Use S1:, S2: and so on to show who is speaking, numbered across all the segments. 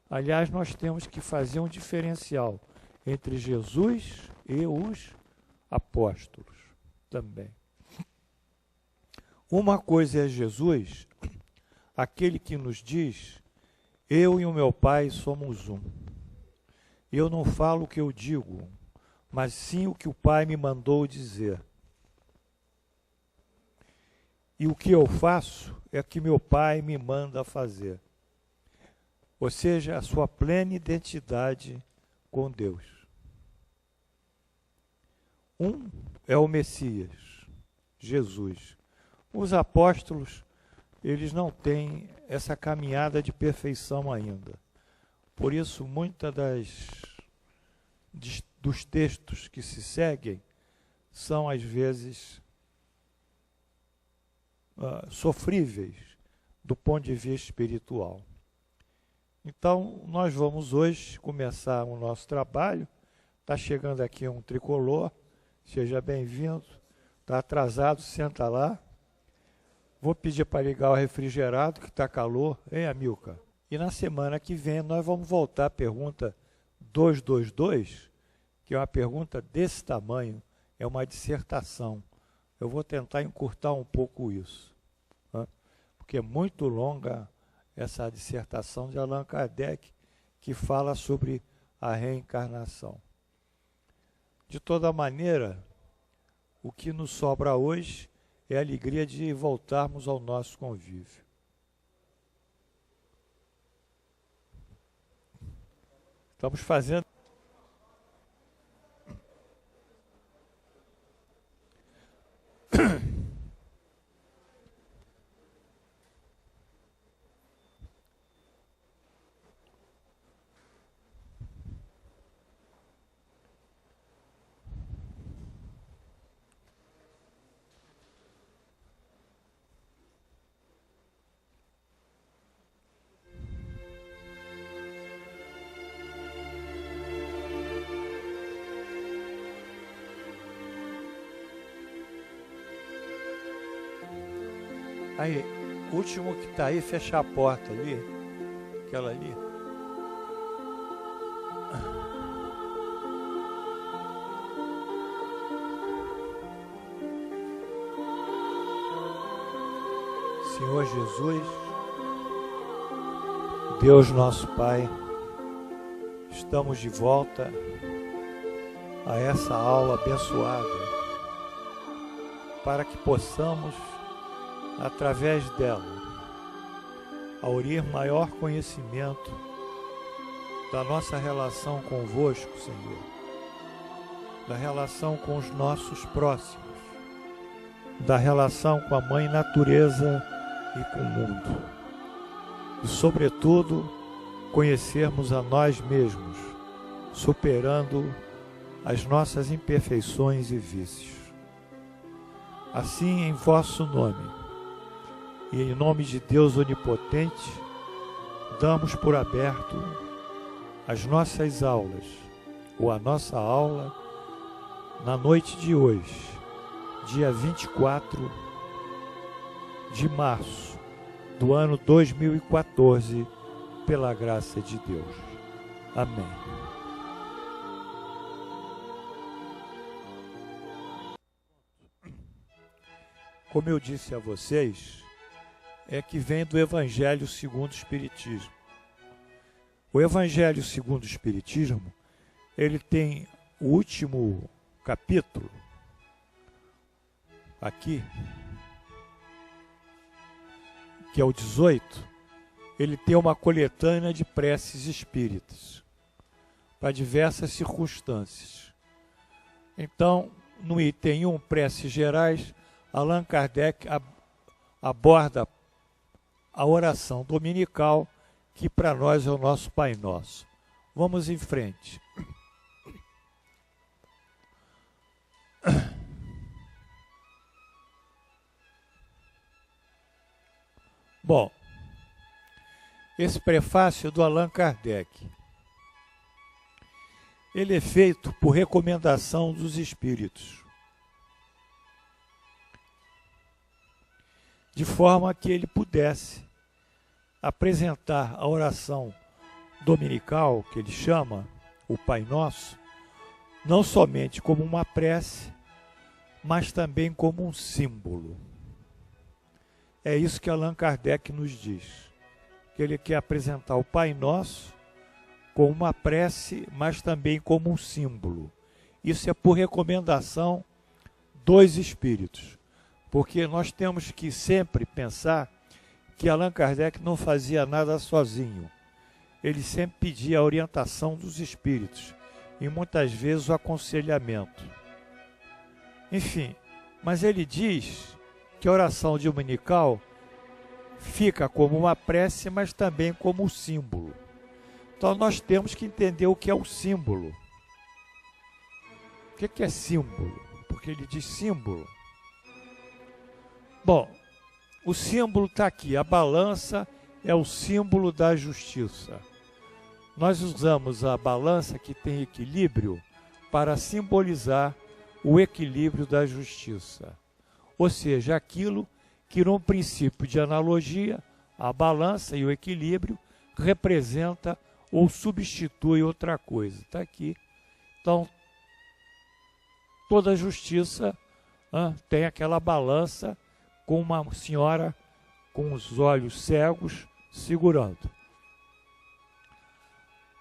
S1: Aliás, nós temos que fazer um diferencial entre Jesus e os apóstolos também. Uma coisa é Jesus, aquele que nos diz: eu e o meu Pai somos um. Eu não falo o que eu digo, mas sim o que o Pai me mandou dizer. E o que eu faço é o que meu Pai me manda fazer. Ou seja, a sua plena identidade com Deus. Um é o Messias, Jesus. Os apóstolos, eles não têm essa caminhada de perfeição ainda. Por isso, muitas dos textos que se seguem são, às vezes, sofríveis do ponto de vista espiritual. Então, nós vamos hoje começar o nosso trabalho. Está chegando aqui um tricolor, seja bem-vindo. Está atrasado, senta lá. Vou pedir para ligar o refrigerado, que está calor, hein, Amilcar? E na semana que vem nós vamos voltar à pergunta 222, que é uma pergunta desse tamanho, é uma dissertação. Eu vou tentar encurtar um pouco isso, né? Porque é muito longa essa dissertação de Allan Kardec, que fala sobre a reencarnação. De toda maneira, o que nos sobra hoje é a alegria de voltarmos ao nosso convívio. Estamos fazendo... Aí, o último que está aí, fechar a porta ali, aquela ali. Senhor Jesus, Deus nosso Pai, estamos de volta a essa aula abençoada, para que possamos, através dela, aurir maior conhecimento da nossa relação convosco, Senhor, da relação com os nossos próximos, da relação com a Mãe Natureza e com o mundo. E, sobretudo, conhecermos a nós mesmos, superando as nossas imperfeições e vícios. Assim, em vosso nome, e em nome de Deus Onipotente, damos por aberto as nossas aulas, ou a nossa aula, na noite de hoje, dia 24 de março do ano 2014, pela graça de Deus. Amém. Como eu disse a vocês, é que vem do Evangelho segundo o Espiritismo. O Evangelho segundo o Espiritismo, ele tem o último capítulo, aqui, que é o 18, ele tem uma coletânea de preces espíritas, para diversas circunstâncias. Então, no item 1, preces gerais, Allan Kardec aborda a oração dominical, que para nós é o nosso Pai Nosso. Vamos em frente. Bom, esse prefácio do Allan Kardec, ele é feito por recomendação dos espíritos, de forma que ele pudesse apresentar a oração dominical, que ele chama o Pai Nosso, não somente como uma prece, mas também como um símbolo. É isso que Allan Kardec nos diz, que ele quer apresentar o Pai Nosso como uma prece, mas também como um símbolo. Isso é por recomendação dos espíritos, porque nós temos que sempre pensar que Allan Kardec não fazia nada sozinho. Ele sempre pedia a orientação dos espíritos e muitas vezes o aconselhamento. Enfim, mas ele diz que a oração dominical fica como uma prece, mas também como um símbolo. Então nós temos que entender o que é o símbolo. O que é símbolo? Porque ele diz símbolo. Bom, o símbolo está aqui. A balança é o símbolo da justiça. Nós usamos a balança que tem equilíbrio para simbolizar o equilíbrio da justiça. Ou seja, aquilo que num princípio de analogia, a balança e o equilíbrio representa ou substitui outra coisa. Está aqui. Então, toda justiça tem aquela balança com uma senhora com os olhos cegos segurando.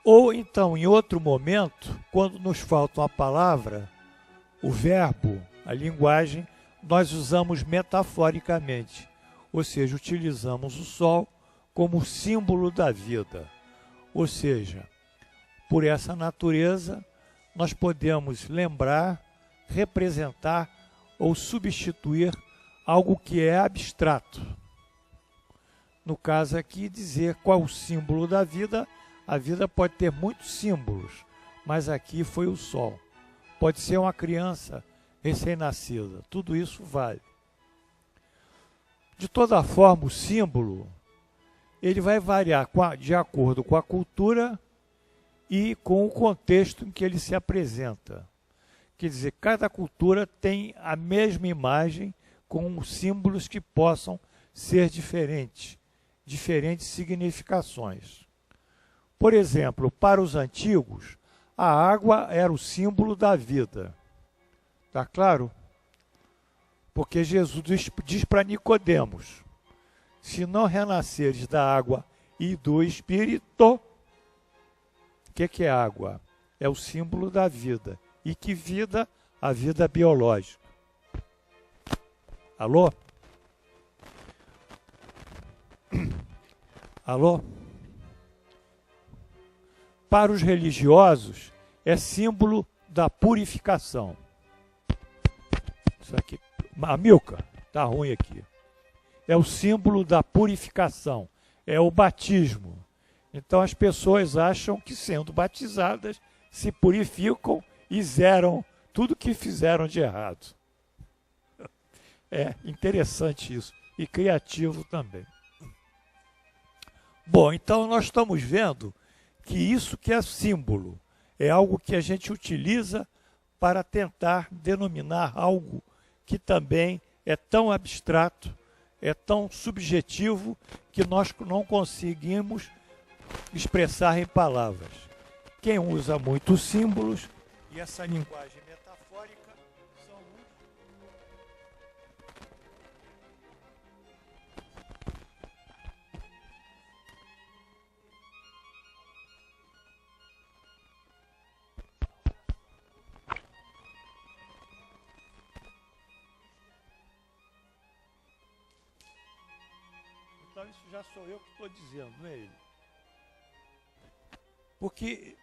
S1: Ou então, em outro momento, quando nos falta uma palavra, o verbo, a linguagem, nós usamos metaforicamente, ou seja, utilizamos o sol como símbolo da vida. Ou seja, por essa natureza, nós podemos lembrar, representar ou substituir algo que é abstrato. No caso aqui, dizer qual o símbolo da vida. A vida pode ter muitos símbolos, mas aqui foi o sol. Pode ser uma criança recém-nascida, tudo isso vale. De toda forma, o símbolo ele vai variar de acordo com a cultura e com o contexto em que ele se apresenta. Quer dizer, cada cultura tem a mesma imagem com símbolos que possam ser diferentes significações. Por exemplo, para os antigos, a água era o símbolo da vida. Está claro? Porque Jesus diz para Nicodemos, se não renasceres da água e do Espírito, o que é água? É o símbolo da vida. E que vida? A vida biológica. Alô? Alô? Para os religiosos, é símbolo da purificação. Isso aqui, Amilcar, está ruim aqui. É o símbolo da purificação, é o batismo. Então as pessoas acham que sendo batizadas se purificam e zeram tudo que fizeram de errado. É interessante isso e criativo também. Bom, então nós estamos vendo que isso que é símbolo é algo que a gente utiliza para tentar denominar algo que também é tão abstrato, é tão subjetivo, que nós não conseguimos expressar em palavras. Quem usa muito símbolos e essa linguagem metafórica são Então isso já sou eu que estou dizendo, não é ele. Porque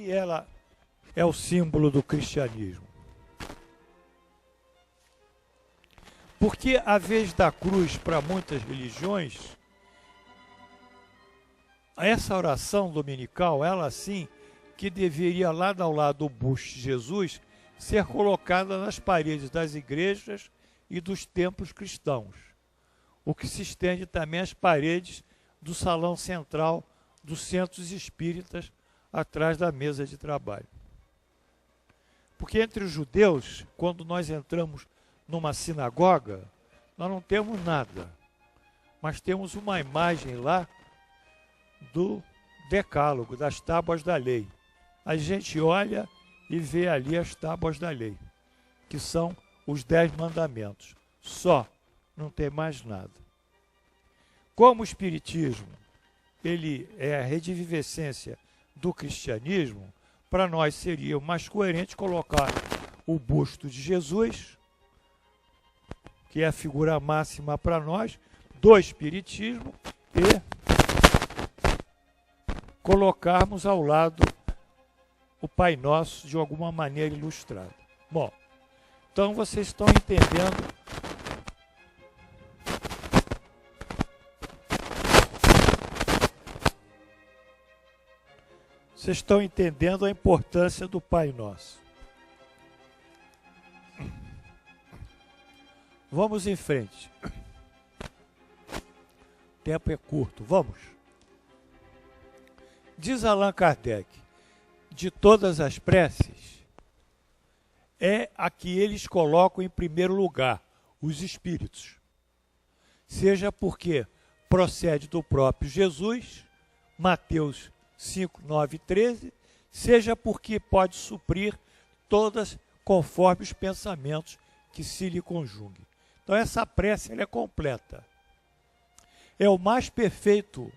S1: ela é o símbolo do cristianismo. Porque a vez da cruz para muitas religiões, essa oração dominical, ela sim, que deveria lado ao lado do busto de Jesus, ser colocada nas paredes das igrejas e dos templos cristãos. O que se estende também às paredes do salão central dos centros espíritas, atrás da mesa de trabalho. Porque entre os judeus, quando nós entramos numa sinagoga, nós não temos nada, mas temos uma imagem lá do Decálogo, das tábuas da lei. A gente olha e vê ali as tábuas da lei, que são os 10 mandamentos. Só, não tem mais nada. Como o Espiritismo, ele é a redivivescência do cristianismo, para nós seria mais coerente colocar o busto de Jesus, que é a figura máxima para nós, do Espiritismo, e colocarmos ao lado o Pai Nosso de alguma maneira ilustrado. Bom, então vocês estão entendendo a importância do Pai Nosso. Vamos em frente. O tempo é curto, vamos. Diz Allan Kardec, de todas as preces, é a que eles colocam em primeiro lugar, os espíritos. Seja porque procede do próprio Jesus, Mateus 5, 9 e 13, seja porque pode suprir todas conforme os pensamentos que se lhe conjuguem. Então essa prece ela é completa. É o mais perfeito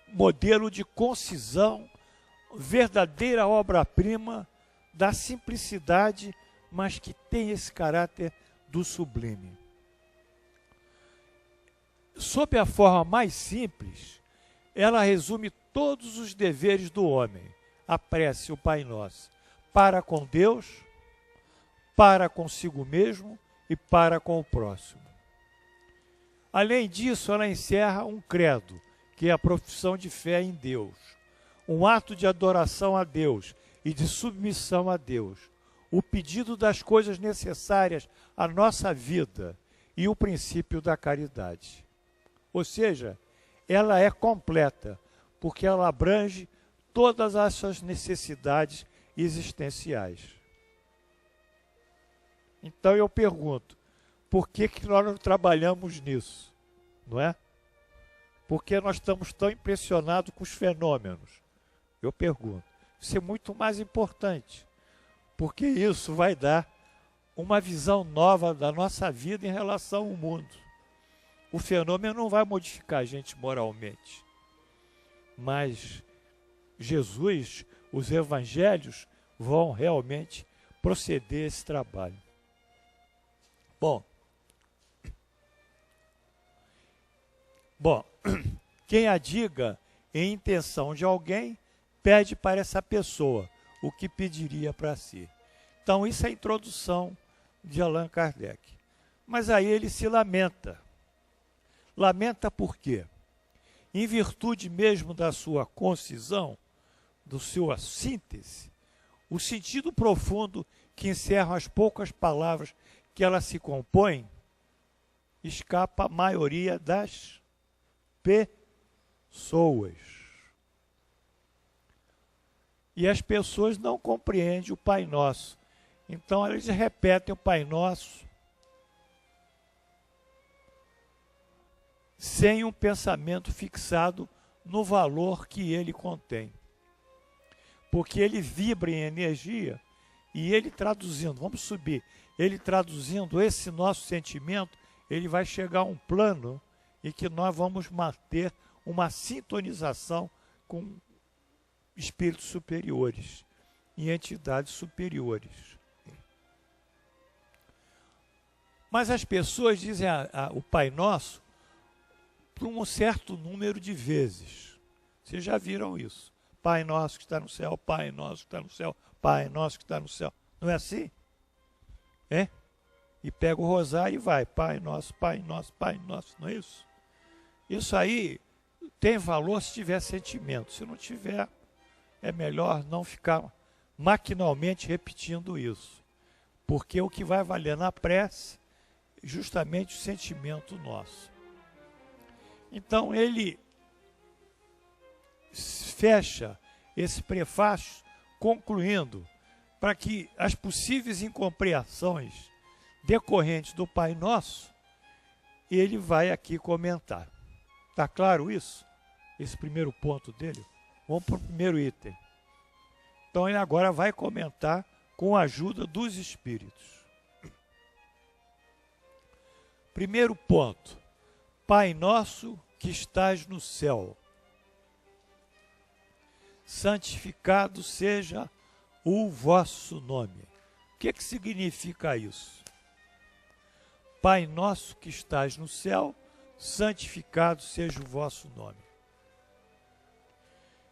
S1: modelo de concisão, verdadeira obra-prima da simplicidade, mas que tem esse caráter do sublime. Sob a forma mais simples, ela resume todos os deveres do homem, a prece, o Pai Nosso, para com Deus, para consigo mesmo e para com o próximo. Além disso, ela encerra um credo, que é a profissão de fé em Deus, um ato de adoração a Deus e de submissão a Deus, o pedido das coisas necessárias à nossa vida e o princípio da caridade. Ou seja, ela é completa, porque ela abrange todas as suas necessidades existenciais. Então eu pergunto, por que nós não trabalhamos nisso? Não é? Porque nós estamos tão impressionados com os fenômenos? Eu pergunto. Isso é muito mais importante, porque isso vai dar uma visão nova da nossa vida em relação ao mundo. O fenômeno não vai modificar a gente moralmente, mas Jesus, os evangelhos, vão realmente proceder esse trabalho. Bom, quem a diga em intenção de alguém, pede para essa pessoa o que pediria para si. Então, isso é a introdução de Allan Kardec. Mas aí ele se lamenta. Lamenta por quê? Em virtude mesmo da sua concisão, da sua síntese, o sentido profundo que encerram as poucas palavras que ela se compõe, escapa à maioria das pessoas. E as pessoas não compreendem o Pai Nosso. Então eles repetem o Pai Nosso sem um pensamento fixado no valor que ele contém. Porque ele vibra em energia e ele traduzindo, vamos subir, ele traduzindo esse nosso sentimento, ele vai chegar a um plano em que nós vamos manter uma sintonização com espíritos superiores e entidades superiores. Mas as pessoas dizem o Pai Nosso por um certo número de vezes. Vocês já viram isso? Pai Nosso que está no céu, Pai Nosso que está no céu, Pai Nosso que está no céu. Não é assim? É? E pega o rosário e vai, Pai Nosso, Pai Nosso, Pai Nosso. Não é isso? Isso aí tem valor se tiver sentimento. Se não tiver, é melhor não ficar maquinalmente repetindo isso. Porque o que vai valer na prece é justamente o sentimento nosso. Então ele fecha esse prefácio concluindo para que as possíveis incompreensões decorrentes do Pai Nosso, ele vai aqui comentar. Está claro isso? esse primeiro ponto dele, vamos para o primeiro item. Então ele agora vai comentar com a ajuda dos espíritos. Primeiro ponto: Pai nosso que estás no céu, santificado seja o vosso nome. O que significa isso? Pai nosso que estás no céu, santificado seja o vosso nome.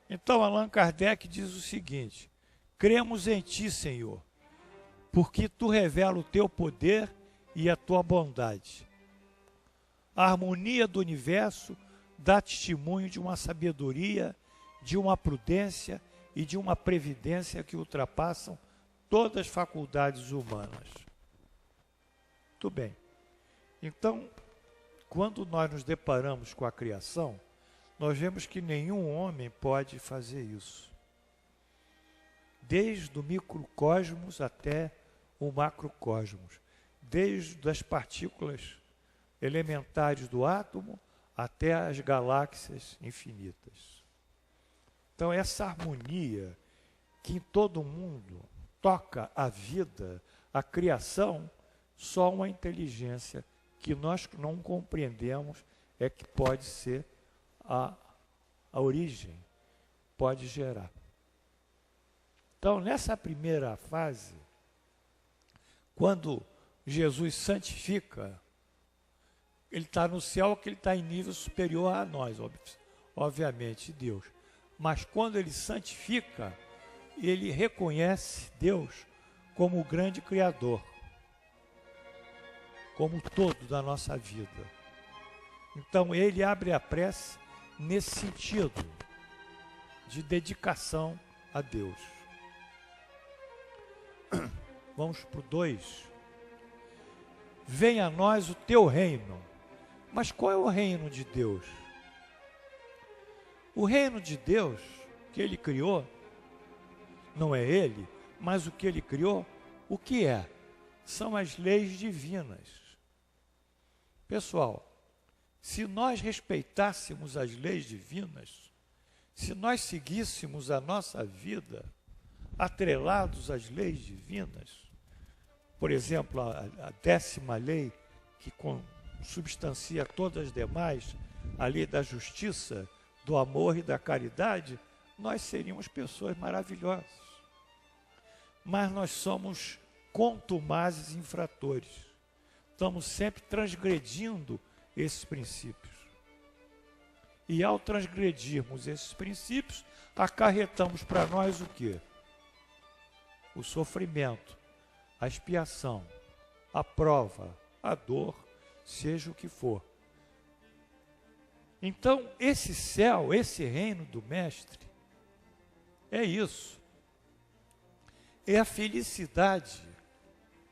S1: Então Allan Kardec diz o seguinte: cremos em ti, Senhor, porque tu revela o teu poder e a tua bondade. A harmonia do universo dá testemunho de uma sabedoria, de uma prudência e de uma previdência que ultrapassam todas as faculdades humanas. Muito bem. Então, quando nós nos deparamos com a criação, nós vemos que nenhum homem pode fazer isso. Desde o microcosmos até o macrocosmos, desde as partículas elementares do átomo até as galáxias infinitas. Então, essa harmonia que em todo mundo toca a vida, a criação, só uma inteligência que nós não compreendemos é que pode ser a origem, pode gerar. Então, nessa primeira fase, quando Jesus santifica, ele está no céu, que ele está em nível superior a nós, obviamente, Deus. Mas quando ele santifica, ele reconhece Deus como o grande Criador, como todo da nossa vida. Então ele abre a prece nesse sentido de dedicação a Deus. Vamos para o 2. Venha a nós o teu reino. Mas qual é o reino de Deus? O reino de Deus que ele criou, não é ele, mas o que ele criou, o que é? São as leis divinas. Pessoal, se nós respeitássemos as leis divinas, se nós seguíssemos a nossa vida atrelados às leis divinas, por exemplo, a 10ª lei que substancia todas as demais, a lei da justiça, do amor e da caridade, nós seríamos pessoas maravilhosas. Mas nós somos contumazes infratores. Estamos sempre transgredindo esses princípios. E ao transgredirmos esses princípios, acarretamos para nós o quê? O sofrimento, a expiação, a prova, a dor, seja o que for. Então, esse céu, esse reino do Mestre, é isso. É a felicidade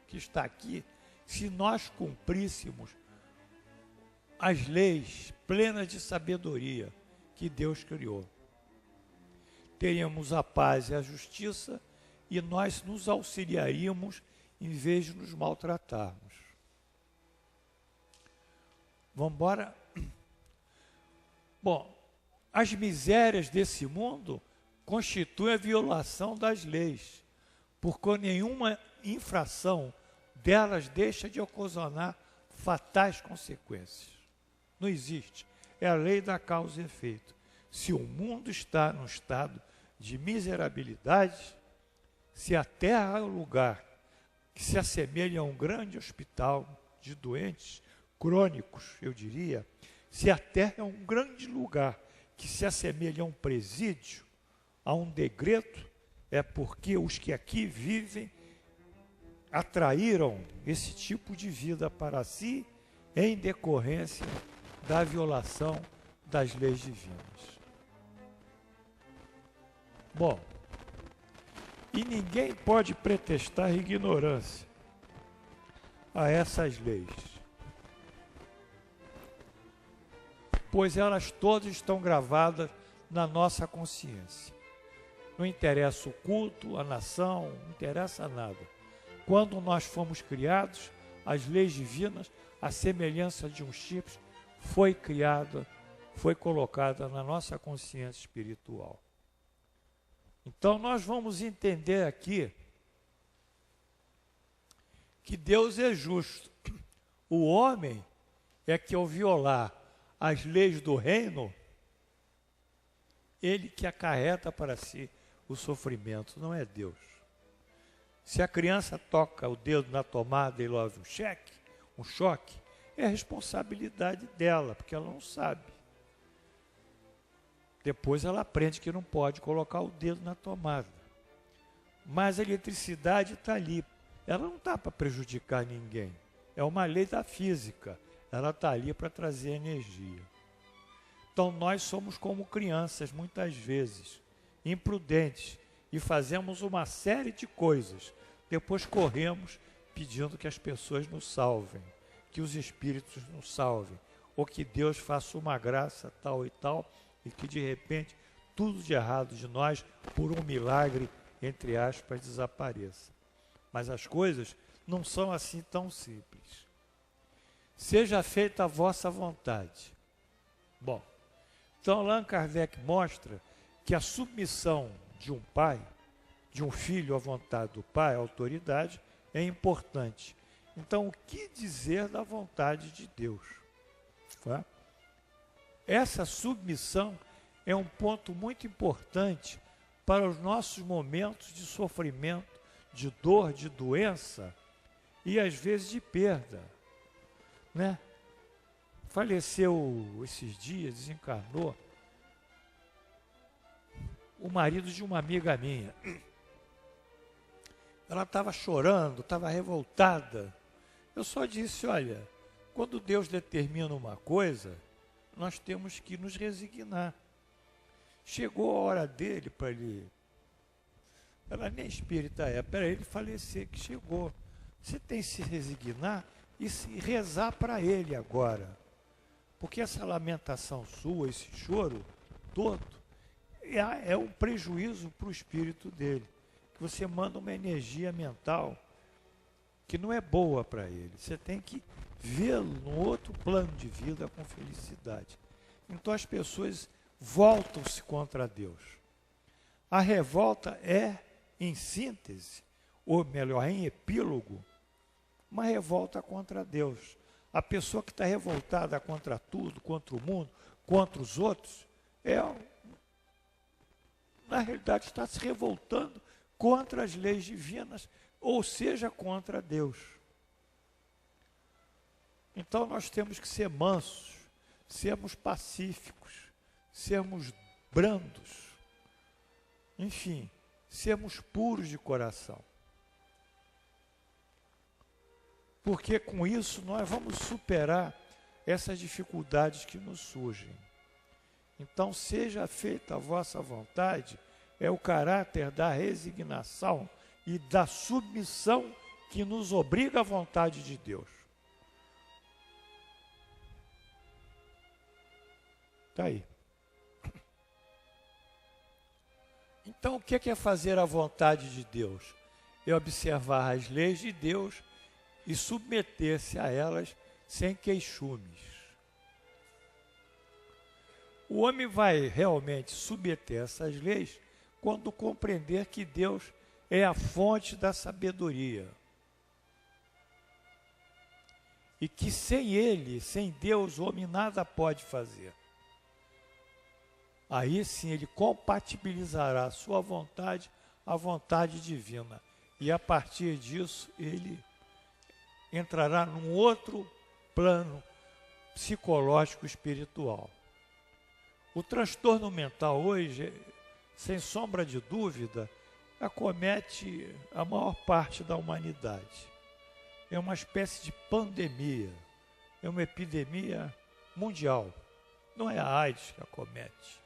S1: que está aqui, se nós cumpríssemos as leis plenas de sabedoria que Deus criou. Teríamos a paz e a justiça e nós nos auxiliaríamos em vez de nos maltratarmos. Vamos embora? Bom, as misérias desse mundo constituem a violação das leis, porque nenhuma infração delas deixa de ocasionar fatais consequências. Não existe. É a lei da causa e efeito. Se o mundo está num estado de miserabilidade, se a terra é um lugar que se assemelha a um grande hospital de doentes crônicos, eu diria, se a terra é um grande lugar que se assemelha a um presídio, a um degredo, é porque os que aqui vivem atraíram esse tipo de vida para si em decorrência da violação das leis divinas. Bom, e ninguém pode pretextar ignorância a essas leis, pois elas todas estão gravadas na nossa consciência. Não interessa o culto, a nação, não interessa nada. Quando nós fomos criados, as leis divinas, a semelhança de um chip, foi criada, foi colocada na nossa consciência espiritual. Então nós vamos entender aqui que Deus é justo. O homem é que, ao violar as leis do reino, ele que acarreta para si o sofrimento, não é Deus. Se a criança toca o dedo na tomada e leva um choque, é responsabilidade dela, porque ela não sabe. Depois ela aprende que não pode colocar o dedo na tomada. Mas a eletricidade está ali. Ela não está para prejudicar ninguém. É uma lei da física. Ela está ali para trazer energia. Então nós somos como crianças, muitas vezes, imprudentes, e fazemos uma série de coisas. Depois corremos pedindo que as pessoas nos salvem, que os espíritos nos salvem, ou que Deus faça uma graça tal e tal, e que de repente tudo de errado de nós, por um milagre, entre aspas, desapareça. Mas as coisas não são assim tão simples. Seja feita a vossa vontade. Bom, então Allan Kardec mostra que a submissão de um pai, de um filho à vontade do pai, à autoridade, é importante. Então, o que dizer da vontade de Deus? Tá? Essa submissão é um ponto muito importante para os nossos momentos de sofrimento, de dor, de doença e às vezes de perda, né? Faleceu esses dias, desencarnou, o marido de uma amiga minha. Ela estava chorando, estava revoltada. Eu só disse, olha, quando Deus determina uma coisa, nós temos que nos resignar. Chegou a hora dele para ele, ela nem espírita é, para ele falecer, que chegou. Você tem que se resignar e se rezar para ele agora. Porque essa lamentação sua, esse choro todo, é um prejuízo para o espírito dele. Que você manda uma energia mental que não é boa para ele. Você tem que vê-lo num outro plano de vida com felicidade. Então as pessoas voltam-se contra Deus. A revolta é, em síntese, ou melhor, em epílogo, uma revolta contra Deus. A pessoa que está revoltada contra tudo, contra o mundo, contra os outros, na realidade está se revoltando contra as leis divinas, ou seja, contra Deus. Então nós temos que ser mansos, sermos pacíficos, sermos brandos, enfim, sermos puros de coração. Porque com isso nós vamos superar essas dificuldades que nos surgem. Então, seja feita a vossa vontade, é o caráter da resignação e da submissão que nos obriga à vontade de Deus. Está aí. Então, o que é fazer a vontade de Deus? É observar as leis de Deus e submeter-se a elas sem queixumes. O homem vai realmente submeter essas leis quando compreender que Deus é a fonte da sabedoria. E que sem Ele, sem Deus, o homem nada pode fazer. Aí sim ele compatibilizará a sua vontade à vontade divina. E a partir disso ele entrará num outro plano psicológico espiritual. O transtorno mental hoje, sem sombra de dúvida, acomete a maior parte da humanidade. É uma espécie de pandemia, é uma epidemia mundial. Não é a AIDS que acomete,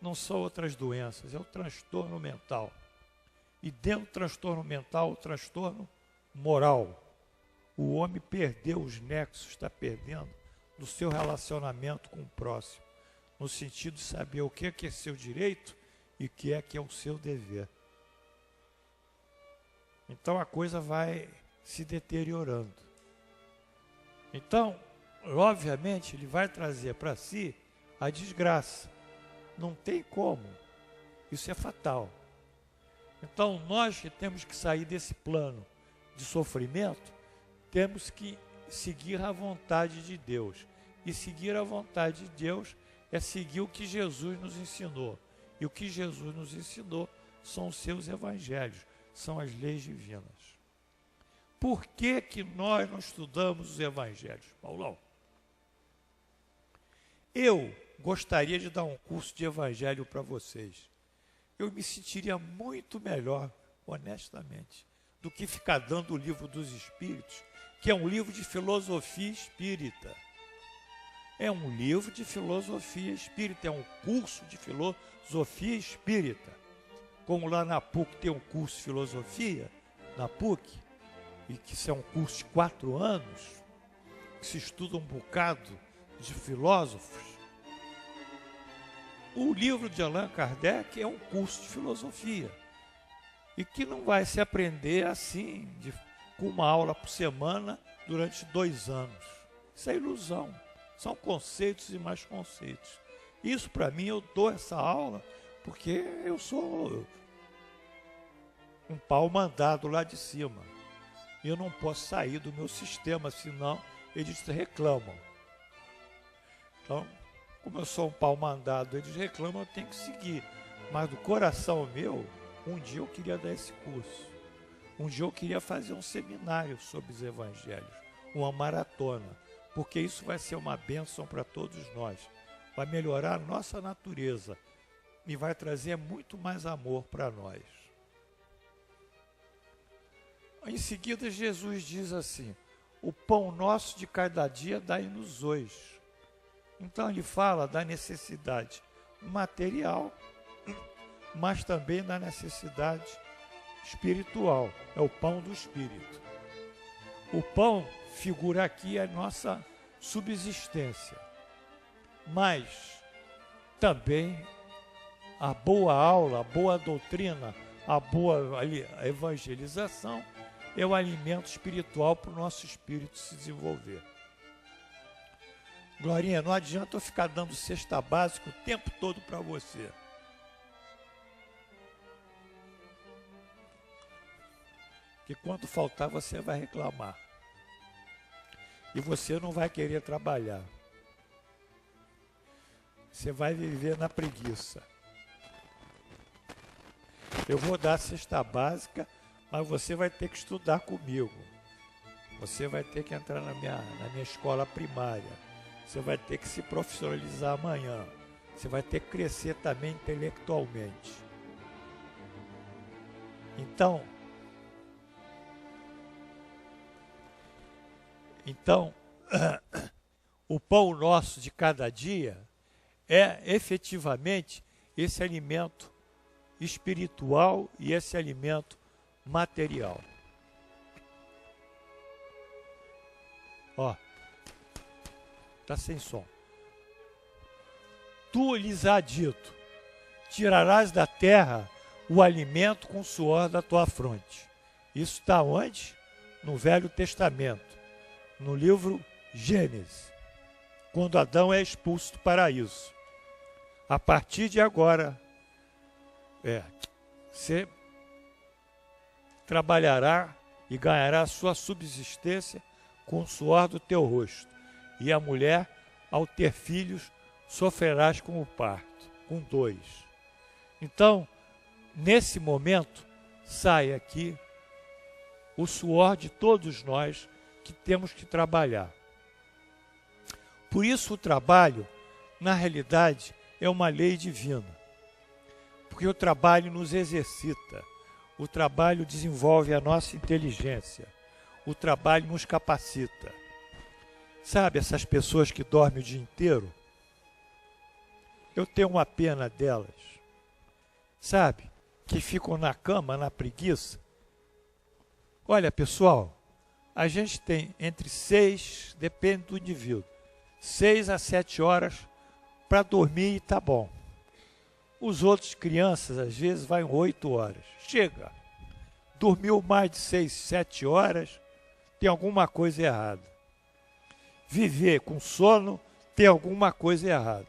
S1: não são outras doenças, é o transtorno mental. E dentro do transtorno mental, o transtorno moral. O homem perdeu os nexos, está perdendo do seu relacionamento com o próximo, no sentido de saber o que é seu direito e o que é o seu dever. Então a coisa vai se deteriorando. Então, obviamente, ele vai trazer para si a desgraça. Não tem como. Isso é fatal. Então, nós que temos que sair desse plano de sofrimento, temos que seguir a vontade de Deus. E seguir a vontade de Deus é seguir o que Jesus nos ensinou. E o que Jesus nos ensinou são os seus evangelhos, são as leis divinas. Por que que nós não estudamos os evangelhos, Paulão? Eu gostaria de dar um curso de evangelho para vocês. Eu me sentiria muito melhor, honestamente, do que ficar dando o livro dos Espíritos, que é um livro de filosofia espírita. É um livro de filosofia espírita, é um curso de filosofia espírita. Como lá na PUC tem um curso de filosofia, na PUC, e que isso é um curso de 4 anos, que se estuda um bocado de filósofos. O livro de Allan Kardec é um curso de filosofia, e que não vai se aprender assim, com uma aula por semana, durante 2 anos. Isso é ilusão. São conceitos e mais conceitos. Isso, para mim, eu dou essa aula porque eu sou um pau mandado lá de cima. Eu não posso sair do meu sistema, senão eles reclamam. Então, como eu sou um pau mandado, eles reclamam, eu tenho que seguir. Mas do coração meu, um dia eu queria dar esse curso. Um dia eu queria fazer um seminário sobre os evangelhos, uma maratona. Porque isso vai ser uma bênção para todos nós. Vai melhorar a nossa natureza e vai trazer muito mais amor para nós. Em seguida, Jesus diz assim: o pão nosso de cada dia dai-nos hoje. Então ele fala da necessidade material, mas também da necessidade espiritual. É o pão do Espírito. O pão figura aqui a nossa subsistência, mas também a boa aula, a boa doutrina, a boa evangelização é o alimento espiritual para o nosso espírito se desenvolver. Glorinha, não adianta eu ficar dando cesta básica o tempo todo para você. Que quando faltar você vai reclamar. E você não vai querer trabalhar. Você vai viver na preguiça. Eu vou dar a cesta básica, mas você vai ter que estudar comigo. Você vai ter que entrar na minha escola primária. Você vai ter que se profissionalizar amanhã. Você vai ter que crescer também intelectualmente. Então, o pão nosso de cada dia é efetivamente esse alimento espiritual e esse alimento material. Ó, tá sem som. Tu lhes há dito: tirarás da terra o alimento com o suor da tua fronte. Isso está onde? No Velho Testamento. No livro Gênesis, quando Adão é expulso do paraíso. A partir de agora, você trabalhará e ganhará a sua subsistência com o suor do teu rosto. E a mulher, ao ter filhos, sofrerás com o parto, com 2. Então, nesse momento, sai aqui o suor de todos nós que temos que trabalhar. Por isso o trabalho, na realidade, é uma lei divina. Porque o trabalho nos exercita, o trabalho desenvolve a nossa inteligência, o trabalho nos capacita. Sabe essas pessoas que dormem o dia inteiro? Eu tenho uma pena delas. Sabe? Que ficam na cama, na preguiça. Olha, pessoal, a gente tem entre 6, depende do indivíduo, 6 a 7 horas para dormir e tá bom. Os outros crianças, às vezes, vai 8 horas. Chega. Dormiu mais de 6, 7 horas, tem alguma coisa errada. Viver com sono, tem alguma coisa errada.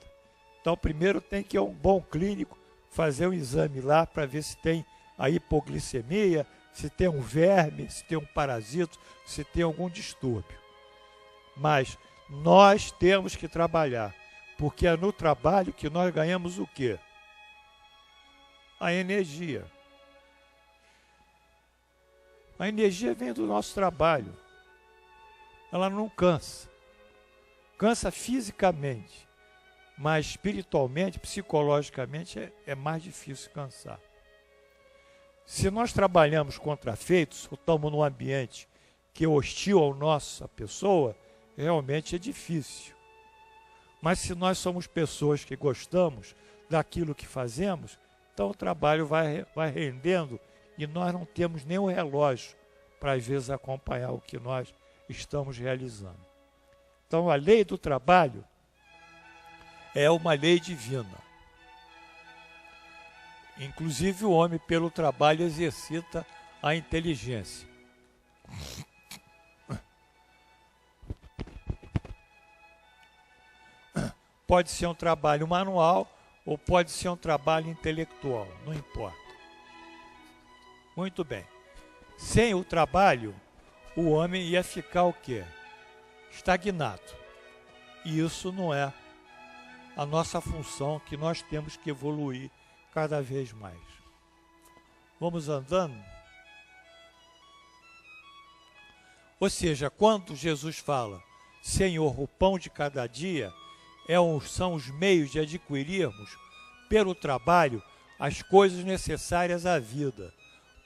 S1: Então, primeiro tem que ir a um bom clínico, fazer um exame lá para ver se tem a hipoglicemia, se tem um verme, se tem um parasito, se tem algum distúrbio. Mas nós temos que trabalhar, porque é no trabalho que nós ganhamos o quê? A energia. A energia vem do nosso trabalho. Ela não cansa. Cansa fisicamente, mas espiritualmente, psicologicamente, é mais difícil cansar. Se nós trabalhamos contra efeitos, ou estamos num ambiente que é hostil à nossa pessoa, realmente é difícil. Mas se nós somos pessoas que gostamos daquilo que fazemos, então o trabalho vai rendendo e nós não temos nenhum relógio para, às vezes, acompanhar o que nós estamos realizando. Então, a lei do trabalho é uma lei divina. Inclusive, o homem, pelo trabalho, exercita a inteligência. Pode ser um trabalho manual ou pode ser um trabalho intelectual, não importa. Muito bem. Sem o trabalho, o homem ia ficar o quê? Estagnado. E isso não é a nossa função, que nós temos que evoluir cada vez mais. Vamos andando? Ou seja, quando Jesus fala, Senhor, o pão de cada dia, são os meios de adquirirmos, pelo trabalho, as coisas necessárias à vida,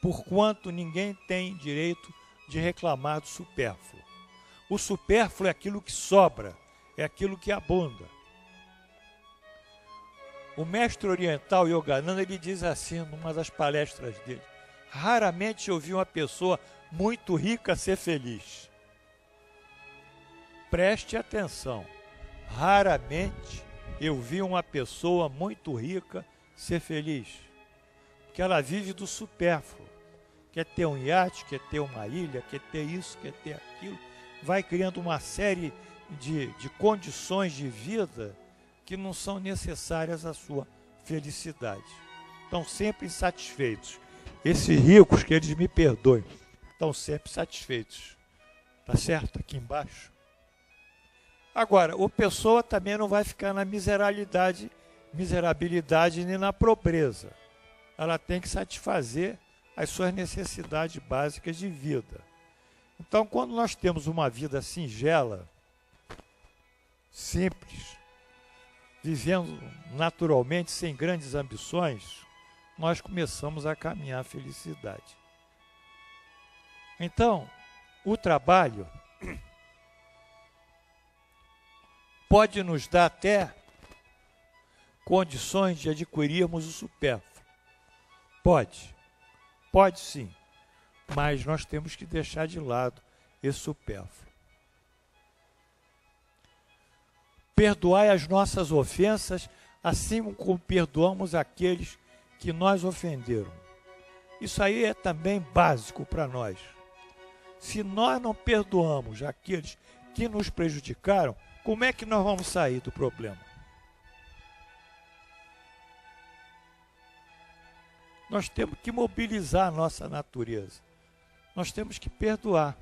S1: porquanto ninguém tem direito de reclamar do supérfluo. O supérfluo é aquilo que sobra, é aquilo que abunda. O mestre oriental Yogananda, ele diz assim, numa das palestras dele, raramente eu vi uma pessoa muito rica ser feliz. Preste atenção. Raramente eu vi uma pessoa muito rica ser feliz, porque ela vive do supérfluo, quer ter um iate, quer ter uma ilha, quer ter isso, quer ter aquilo, vai criando uma série de condições de vida que não são necessárias à sua felicidade. Estão sempre insatisfeitos. Esses ricos, que eles me perdoem, estão sempre satisfeitos. Tá certo? Aqui embaixo. Agora, a pessoa também não vai ficar na miserabilidade nem na pobreza. Ela tem que satisfazer as suas necessidades básicas de vida. Então, quando nós temos uma vida singela, simples, vivendo naturalmente, sem grandes ambições, nós começamos a caminhar a felicidade. Então, o trabalho pode nos dar até condições de adquirirmos o supérfluo. Pode sim, mas nós temos que deixar de lado esse supérfluo. Perdoai as nossas ofensas, assim como perdoamos aqueles que nos ofenderam. Isso aí é também básico para nós. Se nós não perdoamos aqueles que nos prejudicaram, como é que nós vamos sair do problema? Nós temos que mobilizar a nossa natureza. Nós temos que perdoar.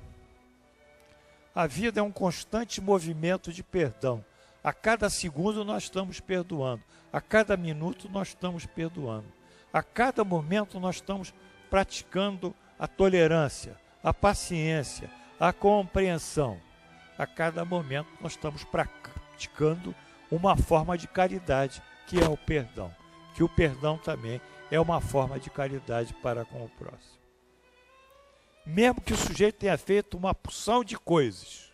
S1: A vida é um constante movimento de perdão. A cada segundo nós estamos perdoando. A cada minuto nós estamos perdoando. A cada momento nós estamos praticando a tolerância, a paciência, a compreensão. A cada momento nós estamos praticando uma forma de caridade, que é o perdão. Que o perdão também é uma forma de caridade para com o próximo. Mesmo que o sujeito tenha feito uma porção de coisas,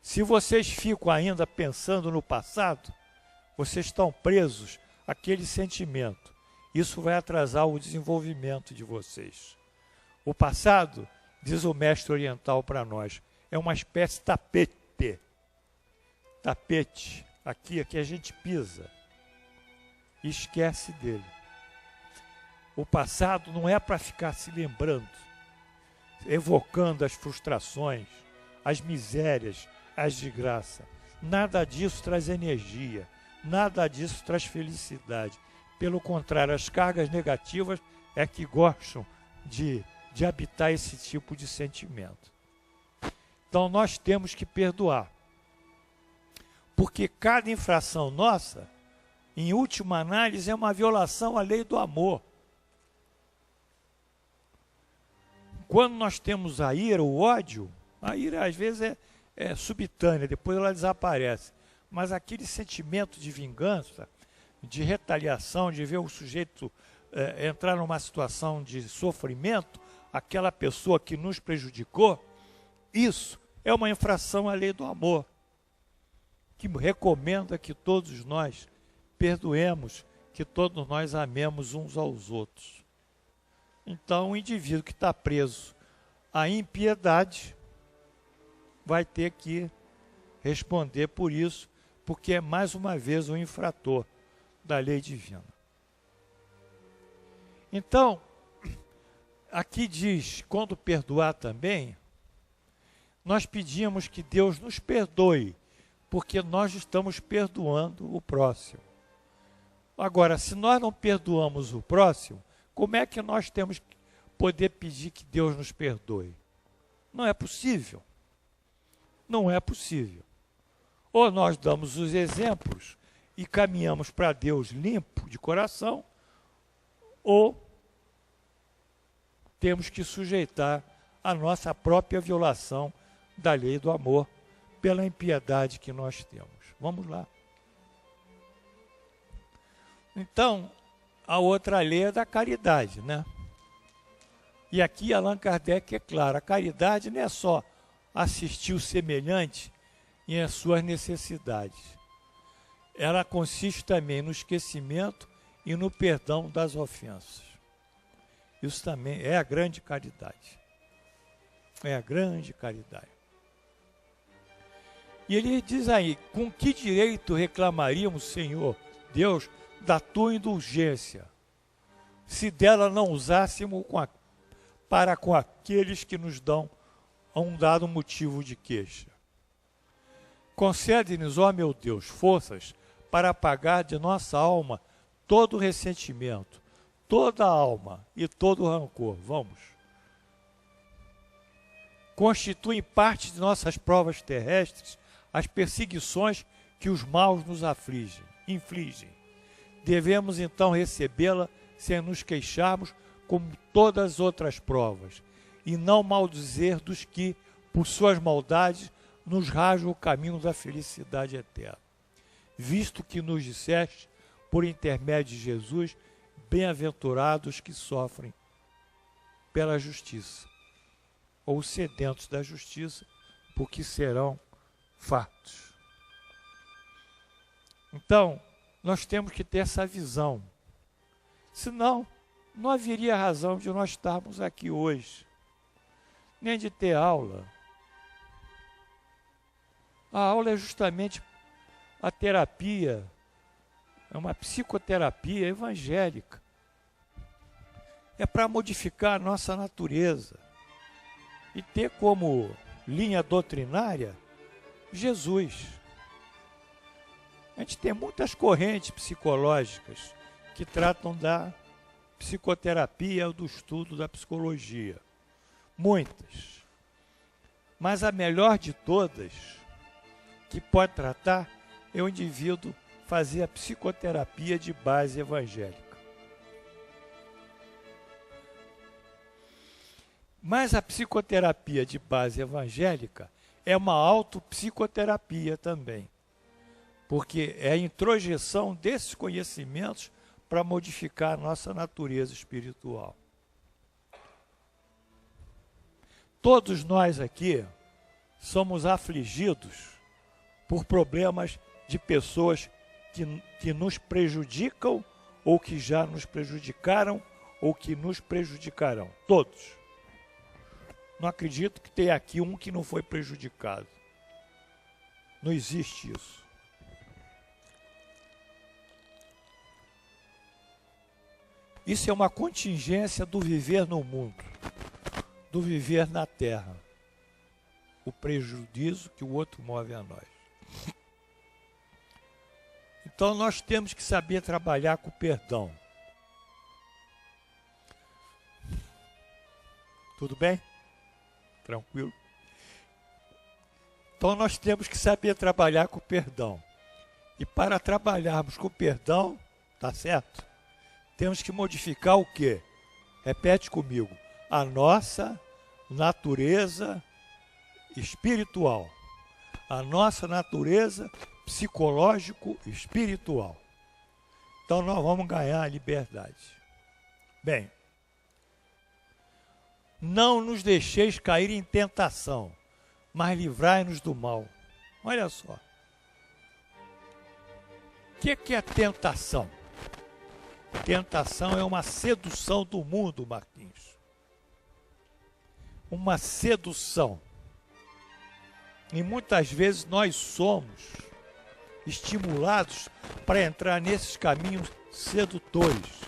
S1: se vocês ficam ainda pensando no passado, vocês estão presos àquele sentimento. Isso vai atrasar o desenvolvimento de vocês. O passado, diz o mestre oriental para nós, é uma espécie de tapete. Tapete, aqui a gente pisa e esquece dele. O passado não é para ficar se lembrando, evocando as frustrações, as misérias, as desgraças. Nada disso traz energia, nada disso traz felicidade. Pelo contrário, as cargas negativas é que gostam de habitar esse tipo de sentimento. Então nós temos que perdoar. Porque cada infração nossa, em última análise, é uma violação à lei do amor. Quando nós temos a ira, o ódio, a ira às vezes é subitânea, depois ela desaparece. Mas aquele sentimento de vingança, de retaliação, de ver o sujeito entrar numa situação de sofrimento, aquela pessoa que nos prejudicou, isso é uma infração à lei do amor, que recomenda que todos nós perdoemos, que todos nós amemos uns aos outros. Então, o indivíduo que está preso à impiedade vai ter que responder por isso, porque é mais uma vez um infrator da lei divina. Então, aqui diz, quando perdoar também, nós pedimos que Deus nos perdoe, porque nós estamos perdoando o próximo. Agora, se nós não perdoamos o próximo, como é que nós temos que poder pedir que Deus nos perdoe? Não é possível. Não é possível. Ou nós damos os exemplos e caminhamos para Deus limpo de coração, ou temos que sujeitar a nossa própria violação da lei do amor pela impiedade que nós temos. Vamos lá. Então, a outra lei é da caridade, né? E aqui Allan Kardec é claro, a caridade não é só assistir o semelhante em as suas necessidades. Ela consiste também no esquecimento e no perdão das ofensas. Isso também é a grande caridade. É a grande caridade. E ele diz aí, com que direito reclamaríamos, Senhor Deus, da tua indulgência, se dela não usássemos para com aqueles que nos dão um dado motivo de queixa? Concede-nos, ó meu Deus, forças para apagar de nossa alma todo ressentimento, toda a alma e todo o rancor. Vamos. Constituem parte de nossas provas terrestres as perseguições que os maus nos infligem. Devemos então recebê-la sem nos queixarmos, como todas as outras provas, e não maldizer dos que, por suas maldades, nos rajam o caminho da felicidade eterna. Visto que nos disseste, por intermédio de Jesus, bem-aventurados que sofrem pela justiça, ou sedentos da justiça, porque serão fartos. Então, nós temos que ter essa visão. Senão, não haveria razão de nós estarmos aqui hoje, nem de ter aula. A aula é justamente a terapia, é uma psicoterapia evangélica. É para modificar a nossa natureza e ter como linha doutrinária Jesus. A gente tem muitas correntes psicológicas que tratam da psicoterapia ou do estudo da psicologia. Muitas. Mas a melhor de todas, que pode tratar, é o indivíduo fazer a psicoterapia de base evangélica. Mas a psicoterapia de base evangélica é uma autopsicoterapia também, porque é a introjeção desses conhecimentos para modificar a nossa natureza espiritual. Todos nós aqui somos afligidos por problemas de pessoas que nos prejudicam, ou que já nos prejudicaram, ou que nos prejudicarão. Todos. Não acredito que tenha aqui um que não foi prejudicado. Não existe isso. Isso é uma contingência do viver no mundo, do viver na terra. O prejuízo que o outro move a nós. Então nós temos que saber trabalhar com o perdão. Tudo bem? Tranquilo? Então nós temos que saber trabalhar com o perdão. E para trabalharmos com o perdão, tá certo? Temos que modificar o quê? Repete comigo. A nossa natureza espiritual. A nossa natureza psicológico-espiritual. Então nós vamos ganhar a liberdade. Bem, não nos deixeis cair em tentação, mas livrai-nos do mal. Olha só. O que é tentação? Tentação é uma sedução do mundo, Marquinhos. Uma sedução. E muitas vezes nós somos estimulados para entrar nesses caminhos sedutores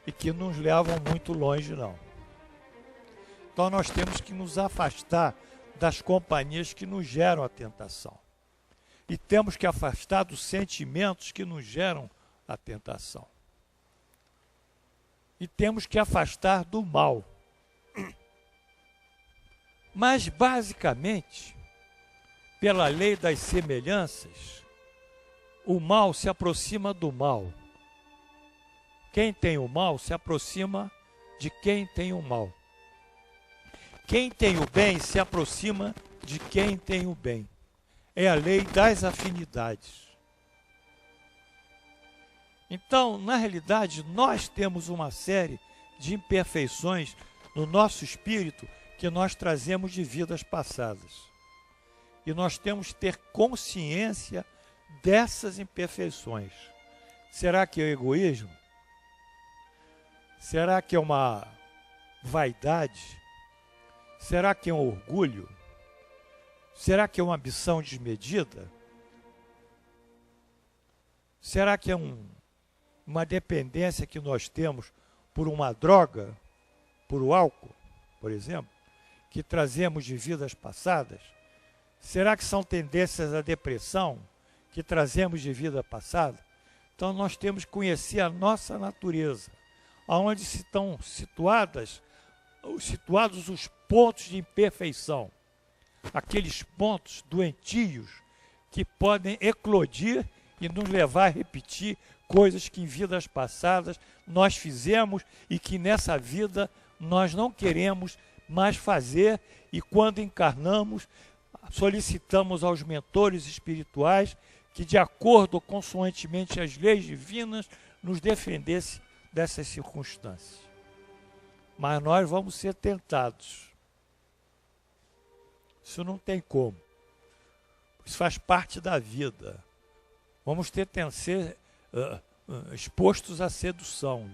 S1: e que nos levam muito longe, não. Então nós temos que nos afastar das companhias que nos geram a tentação. E temos que afastar dos sentimentos que nos geram a tentação. E temos que afastar do mal. Mas, basicamente, pela lei das semelhanças, o mal se aproxima do mal. Quem tem o mal se aproxima de quem tem o mal. Quem tem o bem se aproxima de quem tem o bem. É a lei das afinidades. Então, na realidade, nós temos uma série de imperfeições no nosso espírito que nós trazemos de vidas passadas. E nós temos que ter consciência dessas imperfeições. Será que é egoísmo? Será que é uma vaidade? Será que é um orgulho? Será que é uma ambição desmedida? Será que é uma dependência que nós temos por uma droga, por o álcool, por exemplo, que trazemos de vidas passadas? Será que são tendências à depressão que trazemos de vida passada? Então nós temos que conhecer a nossa natureza, aonde estão situados os pontos de imperfeição, aqueles pontos doentios que podem eclodir e nos levar a repetir coisas que em vidas passadas nós fizemos e que nessa vida nós não queremos mais fazer, e quando encarnamos solicitamos aos mentores espirituais que, de acordo consoantemente às leis divinas, nos defendesse dessas circunstâncias. Mas nós vamos ser tentados. Isso não tem como. Isso faz parte da vida. Vamos ter que ser expostos à sedução.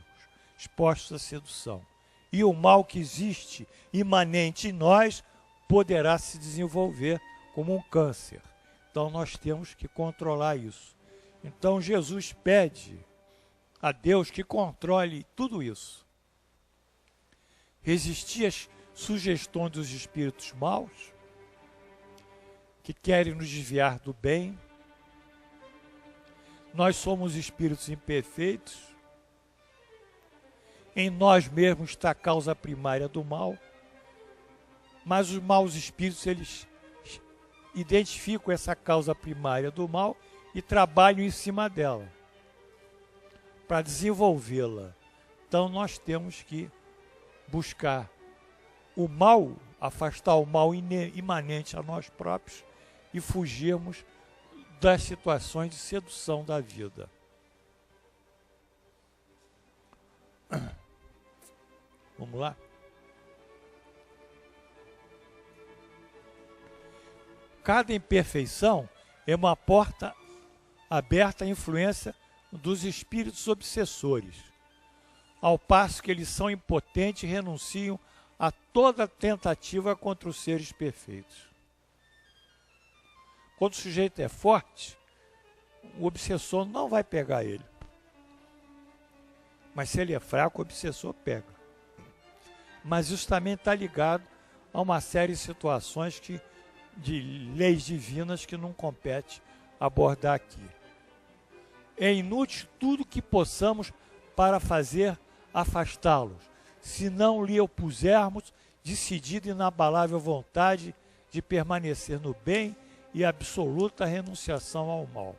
S1: Expostos à sedução. E o mal que existe imanente em nós poderá se desenvolver como um câncer. Então nós temos que controlar isso. Então Jesus pede a Deus que controle tudo isso. Resistir às sugestões dos espíritos maus, que querem nos desviar do bem. Nós somos espíritos imperfeitos. Em nós mesmos está a causa primária do mal. Mas os maus espíritos, eles identificam essa causa primária do mal e trabalham em cima dela, para desenvolvê-la. Então nós temos que buscar o mal, afastar o mal imanente a nós próprios e fugirmos das situações de sedução da vida. Vamos lá? Cada imperfeição é uma porta aberta à influência dos espíritos obsessores, ao passo que eles são impotentes e renunciam a toda tentativa contra os seres perfeitos. Quando o sujeito é forte, o obsessor não vai pegar ele. Mas se ele é fraco, o obsessor pega. Mas isso também está ligado a uma série de situações de leis divinas que não compete abordar aqui. é inútil tudo que possamos para fazer afastá-los, se não lhe opusermos decidida e inabalável vontade de permanecer no bem e absoluta renunciação ao mal.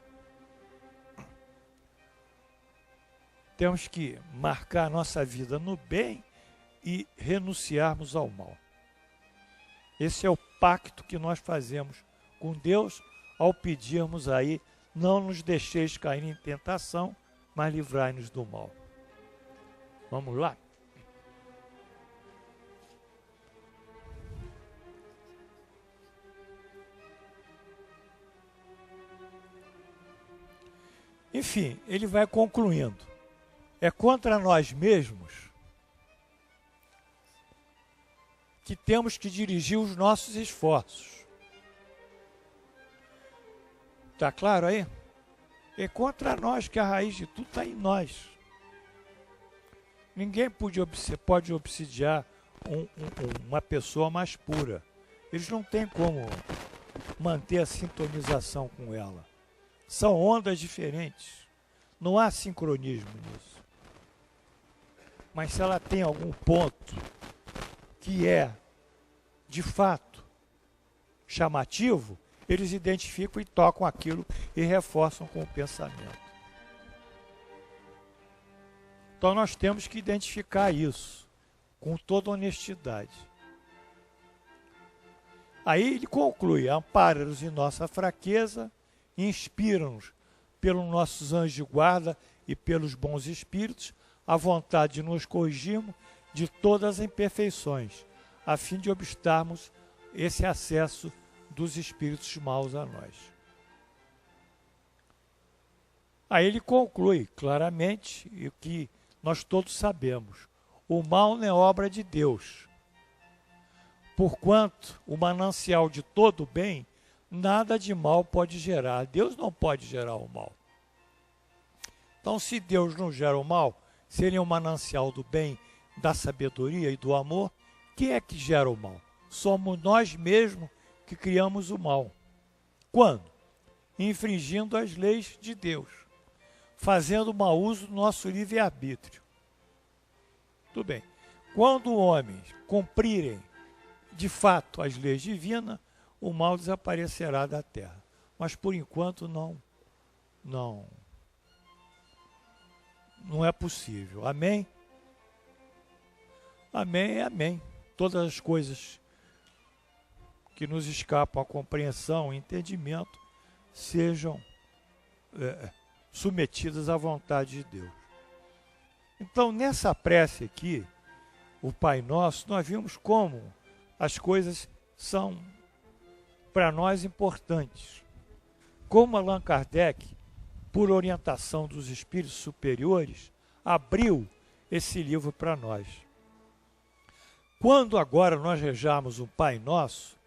S1: Temos que marcar nossa vida no bem e renunciarmos ao mal. Esse é o pacto que nós fazemos com Deus ao pedirmos aí: não nos deixeis cair em tentação, mas livrai-nos do mal. Vamos lá? Enfim, ele vai concluindo. É contra nós mesmos que temos que dirigir os nossos esforços. Está claro aí? É contra nós que a raiz de tudo está em nós. Ninguém pode obsidiar uma pessoa mais pura. Eles não têm como manter a sintonização com ela. São ondas diferentes. Não há sincronismo nisso. Mas se ela tem algum ponto que é, de fato, chamativo, eles identificam e tocam aquilo e reforçam com o pensamento. Então nós temos que identificar isso com toda honestidade. Aí ele conclui: ampara-nos em nossa fraqueza, inspira-nos pelos nossos anjos de guarda e pelos bons espíritos, a vontade de nos corrigirmos de todas as imperfeições, a fim de obstarmos esse acesso dos espíritos maus a nós. Aí ele conclui claramente o que nós todos sabemos: o mal não é obra de Deus. Porquanto o manancial de todo bem, nada de mal pode gerar. Deus não pode gerar o mal. Então, se Deus não gera o mal, se ele é um manancial do bem, da sabedoria e do amor, quem é que gera o mal? Somos nós mesmos que criamos o mal. Quando? Infringindo as leis de Deus, fazendo mau uso do nosso livre-arbítrio. Tudo bem. Quando homens cumprirem de fato as leis divinas, o mal desaparecerá da terra. Mas por enquanto não é possível. Amém? Amém e amém. Todas as coisas que nos escapam à compreensão e entendimento sejam submetidas à vontade de Deus. Então, nessa prece aqui, o Pai Nosso, nós vimos como as coisas são para nós importantes. Como Allan Kardec, por orientação dos espíritos superiores, abriu esse livro para nós. Quando agora nós rezarmos o Pai Nosso,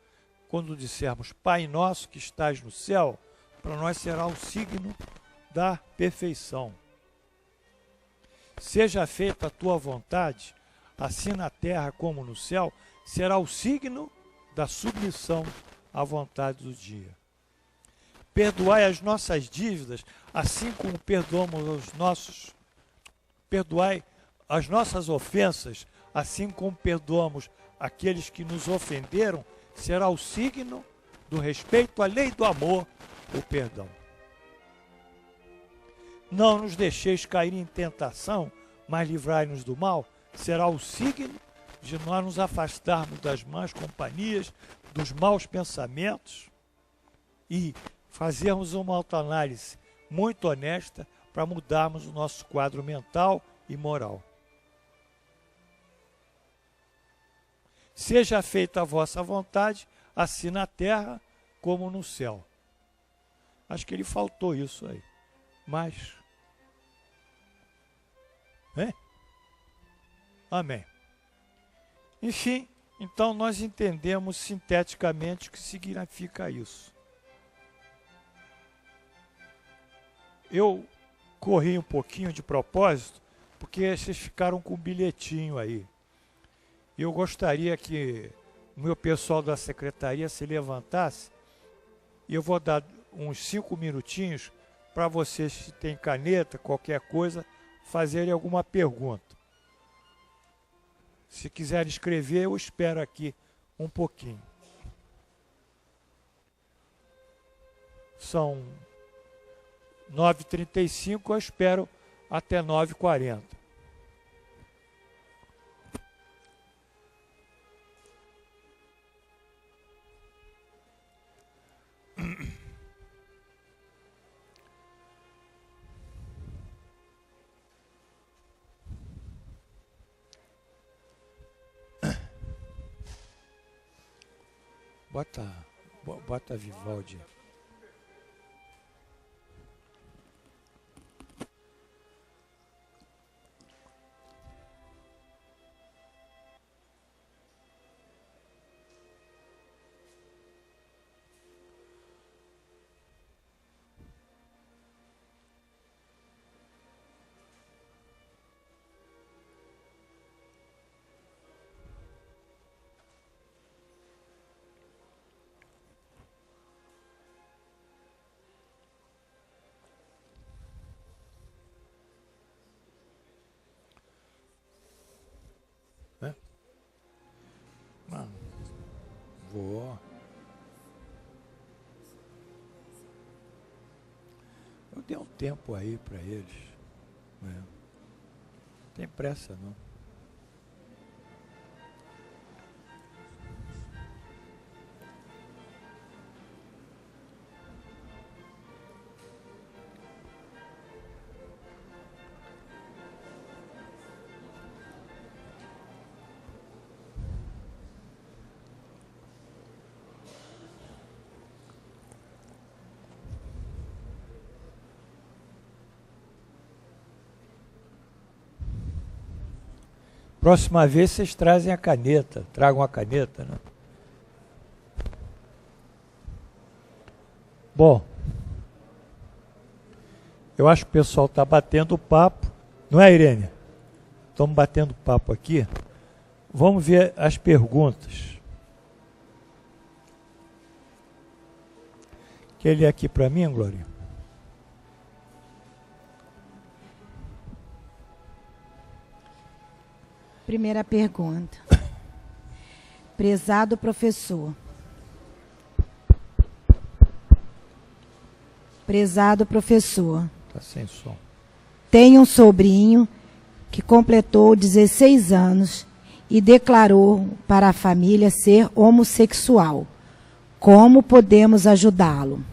S1: quando dissermos Pai Nosso que estás no céu, para nós será o signo da perfeição. Seja feita a tua vontade, assim na terra como no céu, será o signo da submissão à vontade do dia. Perdoai as nossas dívidas, assim como perdoai as nossas ofensas, assim como perdoamos aqueles que nos ofenderam, será o signo do respeito à lei do amor, o perdão. Não nos deixeis cair em tentação, mas livrai-nos do mal, será o signo de nós nos afastarmos das más companhias, dos maus pensamentos e fazermos uma autoanálise muito honesta para mudarmos o nosso quadro mental e moral. Seja feita a vossa vontade, assim na terra como no céu. Acho que ele faltou isso aí. Mas... Amém. Enfim, então nós entendemos sinteticamente o que significa isso. Eu corri um pouquinho de propósito, porque vocês ficaram com um bilhetinho aí. Eu gostaria que o meu pessoal da secretaria se levantasse e eu vou dar uns 5 minutinhos para vocês que têm caneta, qualquer coisa, fazerem alguma pergunta. Se quiserem escrever, eu espero aqui um pouquinho. São 9h35, eu espero até 9h40. Bota a Vivaldi. Não, vou. Eu dei um tempo aí para eles. Né? Não tem pressa, não. Próxima vez vocês trazem a caneta, tragam a caneta, né? Bom, eu acho que o pessoal está batendo papo, não é, Irene? Estamos batendo papo aqui. Vamos ver as perguntas. Quer ler aqui para mim, Glória?
S2: Primeira pergunta. Prezado professor. Prezado professor.
S1: Está sem som.
S2: Tenho um sobrinho que completou 16 anos e declarou para a família ser homossexual. Como podemos ajudá-lo?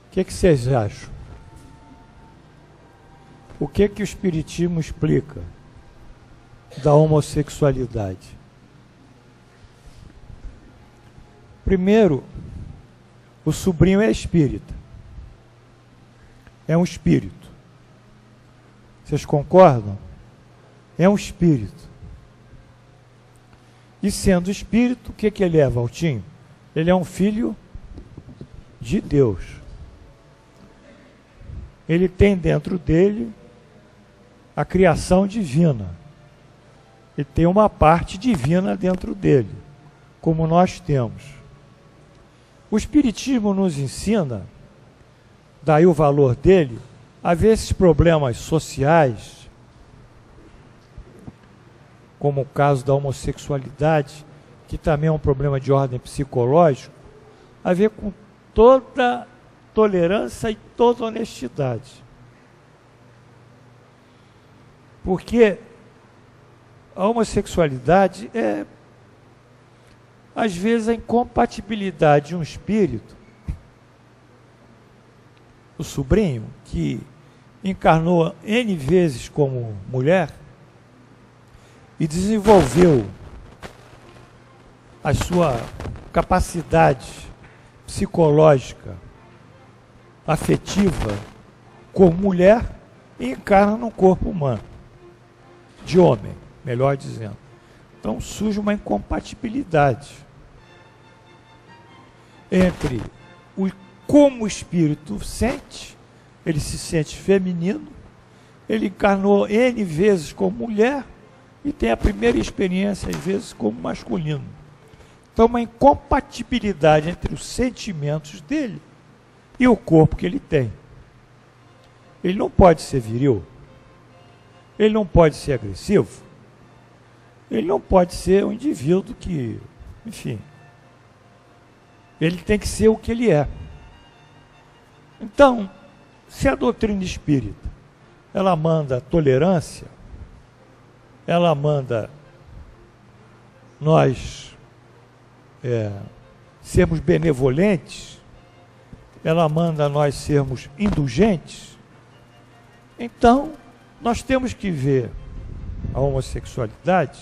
S1: O que vocês acham? O que o Espiritismo explica da homossexualidade? Primeiro, o sobrinho é espírita. É um espírito. Vocês concordam? É um espírito. E sendo espírito, o que ele é, Valtinho? Ele é um filho de Deus. Ele tem dentro dele a criação divina. E tem uma parte divina dentro dele, como nós temos. O Espiritismo nos ensina, daí o valor dele, a ver esses problemas sociais, como o caso da homossexualidade, que também é um problema de ordem psicológica, a ver com toda tolerância e toda honestidade. Porque a homossexualidade é, às vezes, a incompatibilidade de um espírito. O sobrinho, que encarnou N vezes como mulher e desenvolveu a sua capacidade psicológica, afetiva, como mulher, e encarna no corpo humano. De homem, melhor dizendo. Então surge uma incompatibilidade entre como o espírito sente, ele se sente feminino, ele encarnou N vezes como mulher e tem a primeira experiência, às vezes, como masculino. Então, uma incompatibilidade entre os sentimentos dele e o corpo que ele tem. Ele não pode ser viril, ele não pode ser agressivo, ele não pode ser um indivíduo que, enfim, ele tem que ser o que ele é. Então, se a doutrina espírita, ela manda tolerância, ela manda nós sermos benevolentes, ela manda nós sermos indulgentes, então nós temos que ver a homossexualidade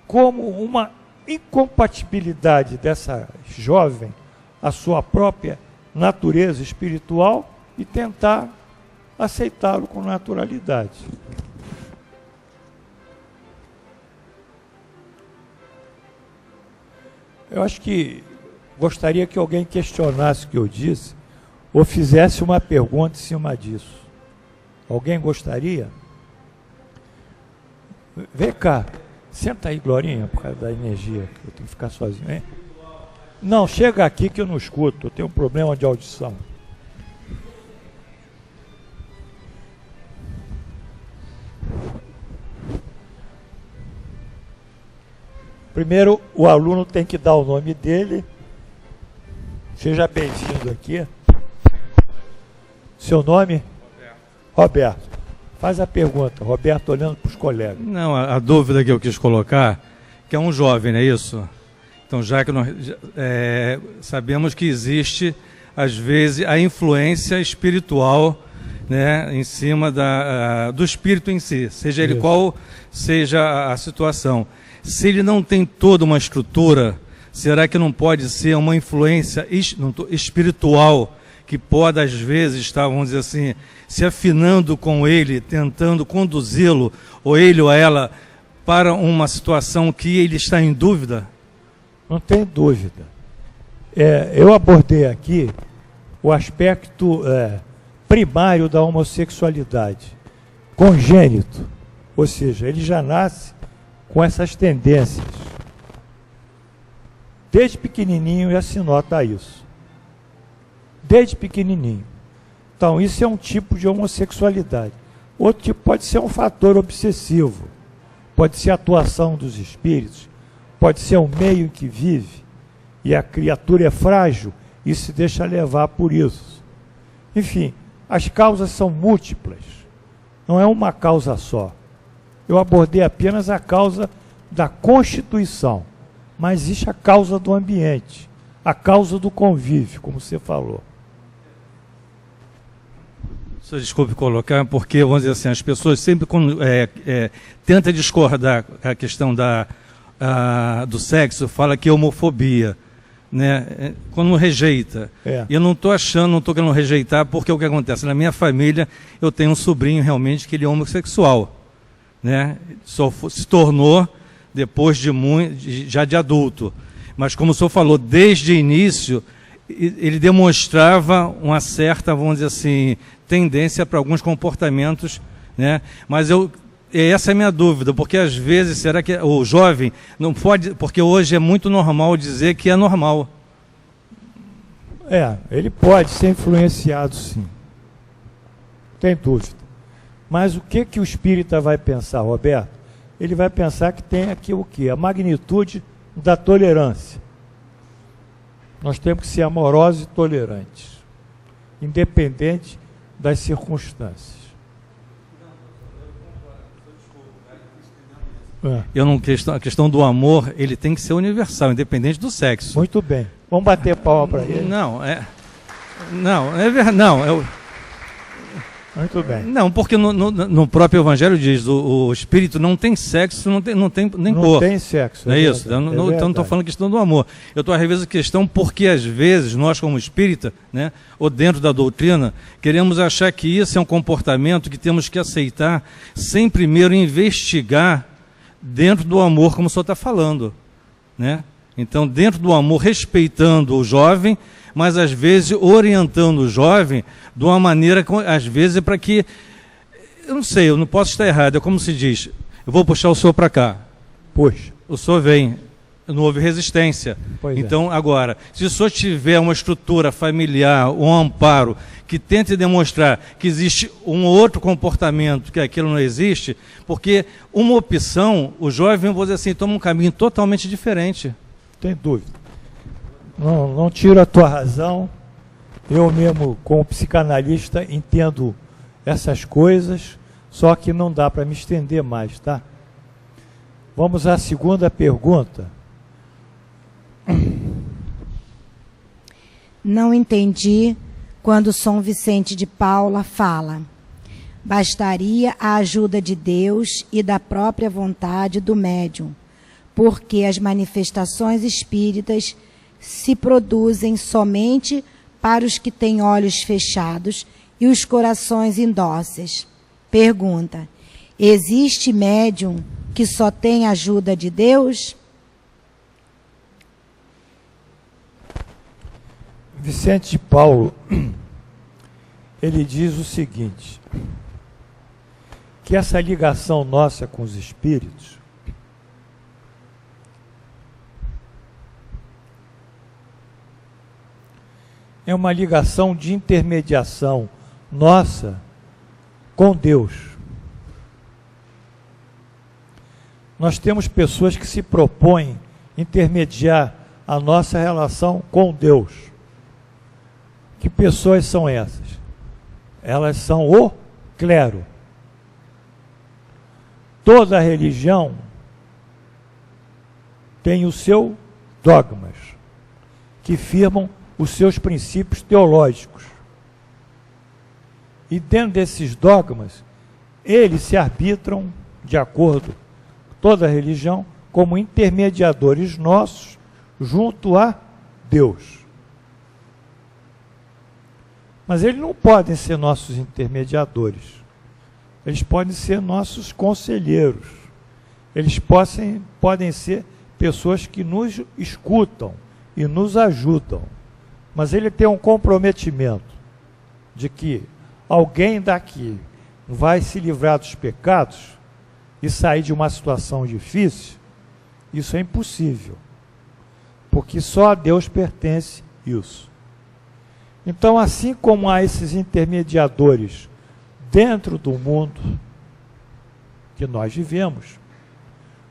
S1: como uma incompatibilidade dessa jovem, a sua própria natureza espiritual, e tentar aceitá-lo com naturalidade. Eu acho que gostaria que alguém questionasse o que eu disse, ou fizesse uma pergunta em cima disso. Alguém gostaria? Vem cá, senta aí, Glorinha, por causa da energia, que eu tenho que ficar sozinho, hein? Não, chega aqui que eu não escuto, eu tenho um problema de audição. Primeiro, o aluno tem que dar o nome dele. Seja bem-vindo aqui. Seu nome? Roberto. Faz a pergunta, Roberto, olhando para os colegas.
S3: Não, a dúvida que eu quis colocar, que é um jovem, não é isso? Então, já que nós sabemos que existe, às vezes, a influência espiritual, né, em cima do espírito em si, seja ele qual seja a situação. Se ele não tem toda uma estrutura, será que não pode ser uma influência espiritual que pode, às vezes, estar, vamos dizer assim, se afinando com ele, tentando conduzi-lo, ou ele ou ela, para uma situação que ele está em dúvida?
S1: Não tem dúvida. Eu abordei aqui o aspecto primário da homossexualidade, congênito, ou seja, ele já nasce com essas tendências. Desde pequenininho já se nota isso. Desde pequenininho. Então, isso é um tipo de homossexualidade. Outro tipo pode ser um fator obsessivo, pode ser a atuação dos espíritos, pode ser o meio em que vive, e a criatura é frágil e se deixa levar por isso. Enfim, as causas são múltiplas, não é uma causa só. Eu abordei apenas a causa da constituição, mas existe a causa do ambiente, a causa do convívio, como você falou.
S3: Só desculpe colocar, porque, vamos dizer assim, as pessoas sempre tentam discordar a questão do sexo, fala que é homofobia, né? Quando rejeita. E eu não estou achando, não estou querendo rejeitar, porque o que acontece? Na minha família, eu tenho um sobrinho realmente que ele é homossexual, né? Só se tornou depois já de adulto. Mas como o senhor falou, desde o início, ele demonstrava uma certa, vamos dizer assim, tendência para alguns comportamentos, né? Mas essa é a minha dúvida, porque às vezes, será que o jovem não pode, porque hoje é muito normal dizer que é normal.
S1: Ele pode ser influenciado, sim. Não tem dúvida. Mas o que o espírita vai pensar, Roberto? Ele vai pensar que tem aqui o quê? A magnitude da tolerância. Nós temos que ser amorosos e tolerantes, independente das circunstâncias.
S3: A questão do amor, ele tem que ser universal, independente do sexo.
S1: Muito bem. Vamos bater palma para ele?
S3: Não, é verdade.
S1: Muito bem.
S3: Não, porque no próprio Evangelho diz, o espírito não tem sexo, não tem nem cor.
S1: Não tem sexo.
S3: Não é isso? Então não estou falando questão do amor. Eu estou, às vezes, a questão porque, às vezes, nós como espírita, né, ou dentro da doutrina, queremos achar que isso é um comportamento que temos que aceitar sem primeiro investigar dentro do amor, como o senhor está falando, né? Então, dentro do amor, respeitando o jovem, mas às vezes orientando o jovem de uma maneira, às vezes, para que, eu não sei, eu não posso estar errado, é como se diz, eu vou puxar o senhor para cá.
S1: Puxa.
S3: o senhor vem, não houve resistência.
S1: Pois
S3: então, agora, se o senhor tiver uma estrutura familiar, um amparo, que tente demonstrar que existe um outro comportamento, que aquilo não existe, porque uma opção, o jovem, vou dizer assim, toma um caminho totalmente diferente.
S1: Tem dúvida. Não tiro a tua razão. Eu mesmo, como psicanalista, entendo essas coisas, só que não dá para me estender mais, tá? Vamos à segunda pergunta.
S2: Não entendi quando São Vicente de Paula fala: bastaria a ajuda de Deus e da própria vontade do médium, porque as manifestações espíritas se produzem somente para os que têm olhos fechados e os corações indóceis. Pergunta: existe médium que só tem ajuda de Deus?
S1: Vicente de Paulo, ele diz o seguinte, que essa ligação nossa com os espíritos é uma ligação de intermediação nossa com Deus. Nós temos pessoas que se propõem intermediar a nossa relação com Deus. Que pessoas são essas? Elas são o clero. Toda religião tem o seu dogmas, que firmam os seus princípios teológicos. E dentro desses dogmas, eles se arbitram, de acordo com toda religião, como intermediadores nossos junto a Deus. Mas eles não podem ser nossos intermediadores. Eles podem ser nossos conselheiros. Eles podem ser pessoas que nos escutam e nos ajudam. Mas ele tem um comprometimento de que alguém daqui vai se livrar dos pecados e sair de uma situação difícil. Isso é impossível. Porque só a Deus pertence isso. Então, assim como há esses intermediadores dentro do mundo que nós vivemos,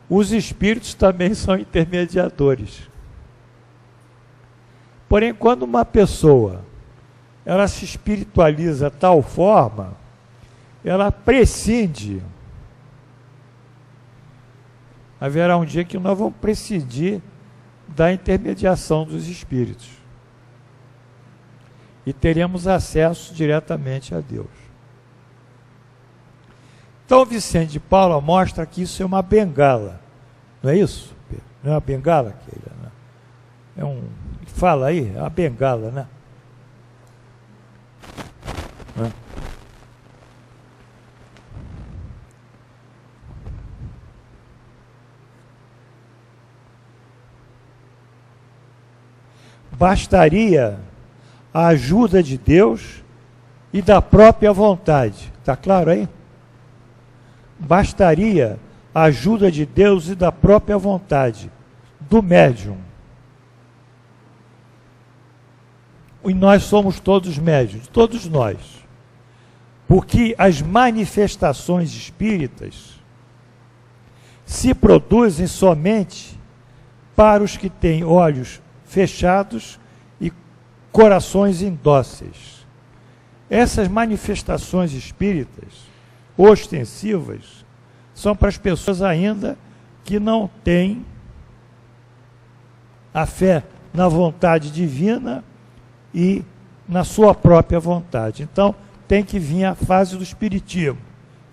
S1: os espíritos também são intermediadores. Porém, quando uma pessoa ela se espiritualiza de tal forma, ela prescinde. Haverá um dia que nós vamos prescindir da intermediação dos espíritos. E teremos acesso diretamente a Deus. Então, Vicente de Paula mostra que isso é uma bengala. Não é isso, Pedro? Não é uma bengala, Keila, né? É um... Fala aí, é uma bengala, né? Bastaria a ajuda de Deus e da própria vontade. Está claro aí? Bastaria a ajuda de Deus e da própria vontade do médium. E nós somos todos médiuns, todos nós. Porque as manifestações espíritas se produzem somente para os que têm olhos fechados e corações indóceis. Essas manifestações espíritas ostensivas são para as pessoas ainda que não têm a fé na vontade divina e na sua própria vontade. Então, tem que vir a fase do espiritismo,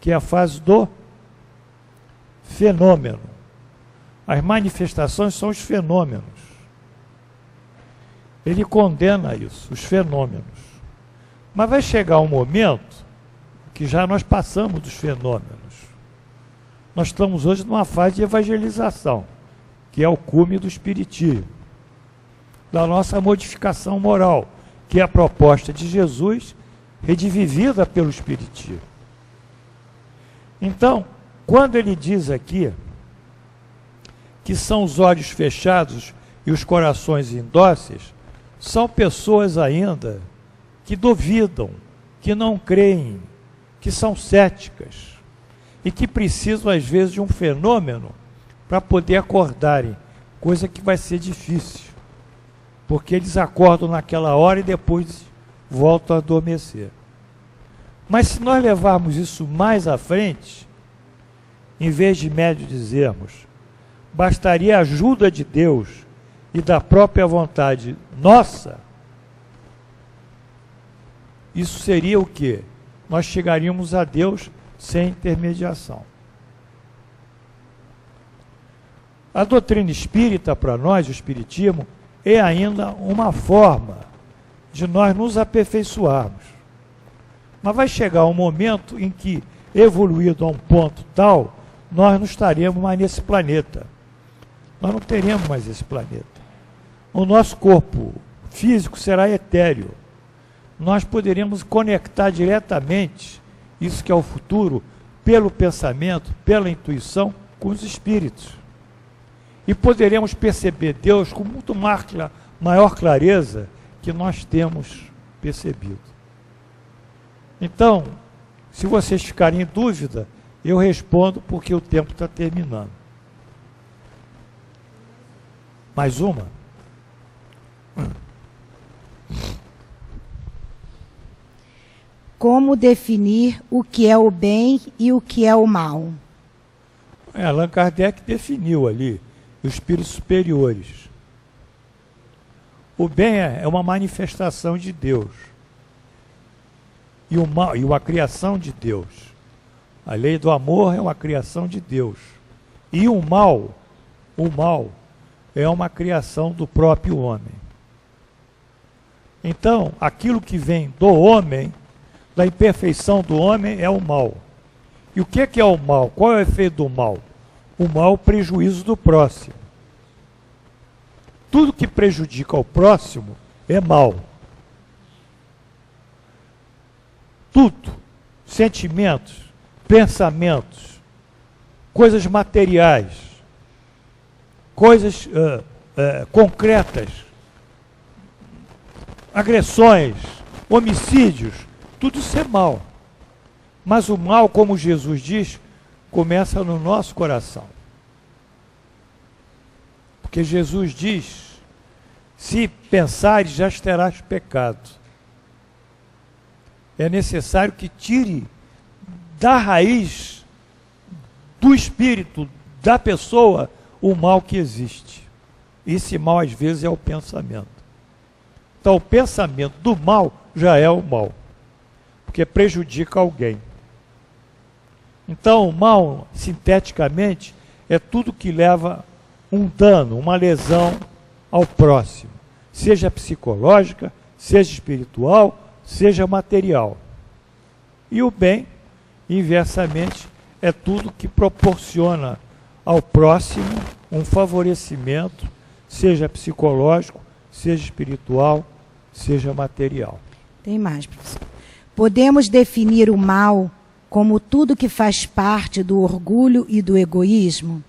S1: que é a fase do fenômeno. As manifestações são os fenômenos. Ele condena isso, os fenômenos. Mas vai chegar um momento que já nós passamos dos fenômenos. Nós estamos hoje numa fase de evangelização, que é o cume do espiritismo, da nossa modificação moral, que é a proposta de Jesus, redivivida pelo espiritismo. Então, quando ele diz aqui que são os olhos fechados e os corações indóceis, são pessoas ainda que duvidam, que não creem, que são céticas e que precisam, às vezes, de um fenômeno para poder acordarem, coisa que vai ser difícil, porque eles acordam naquela hora e depois voltam a adormecer. Mas se nós levarmos isso mais à frente, em vez de médio dizermos, bastaria a ajuda de Deus e da própria vontade nossa, isso seria o quê? Nós chegaríamos a Deus sem intermediação. A doutrina espírita, para nós, o espiritismo, é ainda uma forma de nós nos aperfeiçoarmos. Mas vai chegar um momento em que, evoluído a um ponto tal, nós não estaremos mais nesse planeta. Nós não teremos mais esse planeta. O nosso corpo físico será etéreo. Nós poderemos conectar diretamente, isso que é o futuro, pelo pensamento, pela intuição, com os espíritos. E poderemos perceber Deus com muito maior clareza que nós temos percebido. Então, se vocês ficarem em dúvida, eu respondo porque o tempo está terminando. Mais uma?
S2: Como definir o que é o bem e o que é o mal?
S1: Allan Kardec definiu ali os espíritos superiores. O bem é uma manifestação de Deus. E o mal, e a criação de Deus. A lei do amor é uma criação de Deus. E o mal é uma criação do próprio homem. Então, aquilo que vem do homem, da imperfeição do homem, é o mal. E o que é o mal? Qual é o efeito do mal? O mal é o prejuízo do próximo. Tudo que prejudica o próximo é mal. Tudo. Sentimentos, pensamentos, coisas materiais, coisas concretas, agressões, homicídios, tudo isso é mal. Mas o mal, como Jesus diz, começa no nosso coração. Porque Jesus diz, se pensares, já terás pecado. É necessário que tire da raiz do espírito, da pessoa, o mal que existe. Esse mal, às vezes, é o pensamento. Então, o pensamento do mal já é o mal, porque prejudica alguém. Então, o mal, sinteticamente, é tudo que leva um dano, uma lesão ao próximo, seja psicológica, seja espiritual, seja material. E o bem, inversamente, é tudo que proporciona ao próximo um favorecimento, seja psicológico, seja espiritual, seja material.
S2: Tem mais, professor. Podemos definir o mal como tudo que faz parte do orgulho e do egoísmo?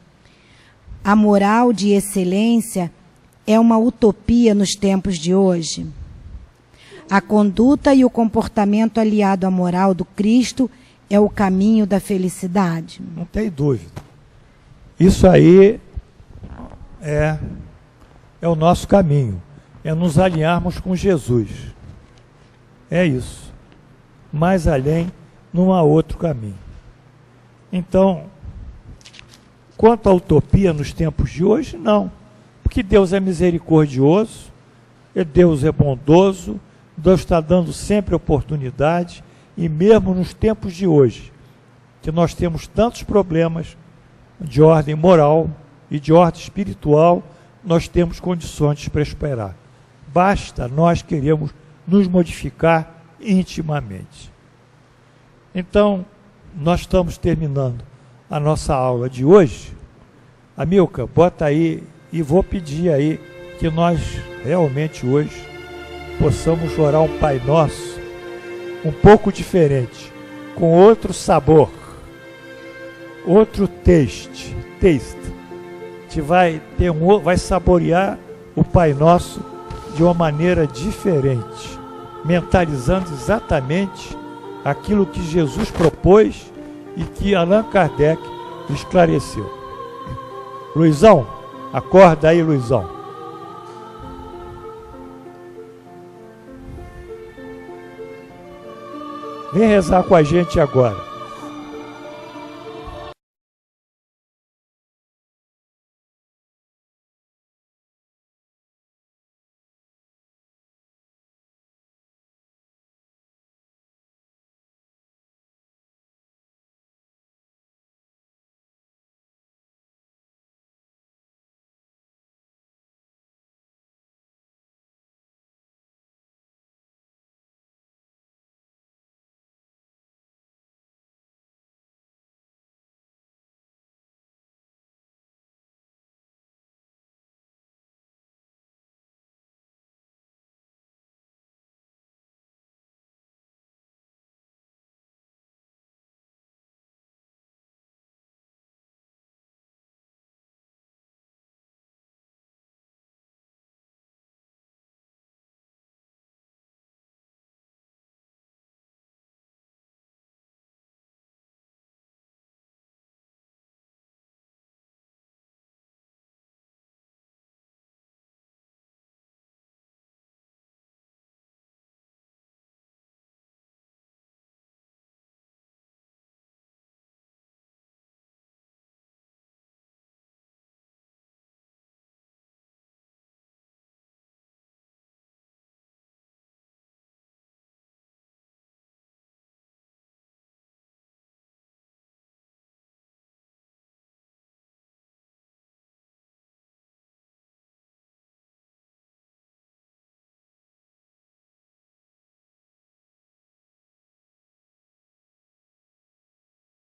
S2: A moral de excelência é uma utopia nos tempos de hoje? A conduta e o comportamento aliado à moral do Cristo é o caminho da felicidade?
S1: Não tem dúvida. Isso aí é o nosso caminho. É nos alinharmos com Jesus. É isso. Mais além, não há outro caminho. Então, quanto à utopia nos tempos de hoje, não. Porque Deus é misericordioso, Deus é bondoso, Deus está dando sempre oportunidade, e mesmo nos tempos de hoje, que nós temos tantos problemas de ordem moral e de ordem espiritual, nós temos condições de prosperar. Basta nós queremos nos modificar intimamente. Então, nós estamos terminando a nossa aula de hoje. Amilca, bota aí, e vou pedir aí que nós realmente hoje possamos orar um Pai Nosso um pouco diferente, com outro sabor, outro taste, gente vai saborear o Pai Nosso de uma maneira diferente, mentalizando exatamente aquilo que Jesus propôs e que Allan Kardec esclareceu. Luizão, acorda aí, Luizão. Vem rezar com a gente agora.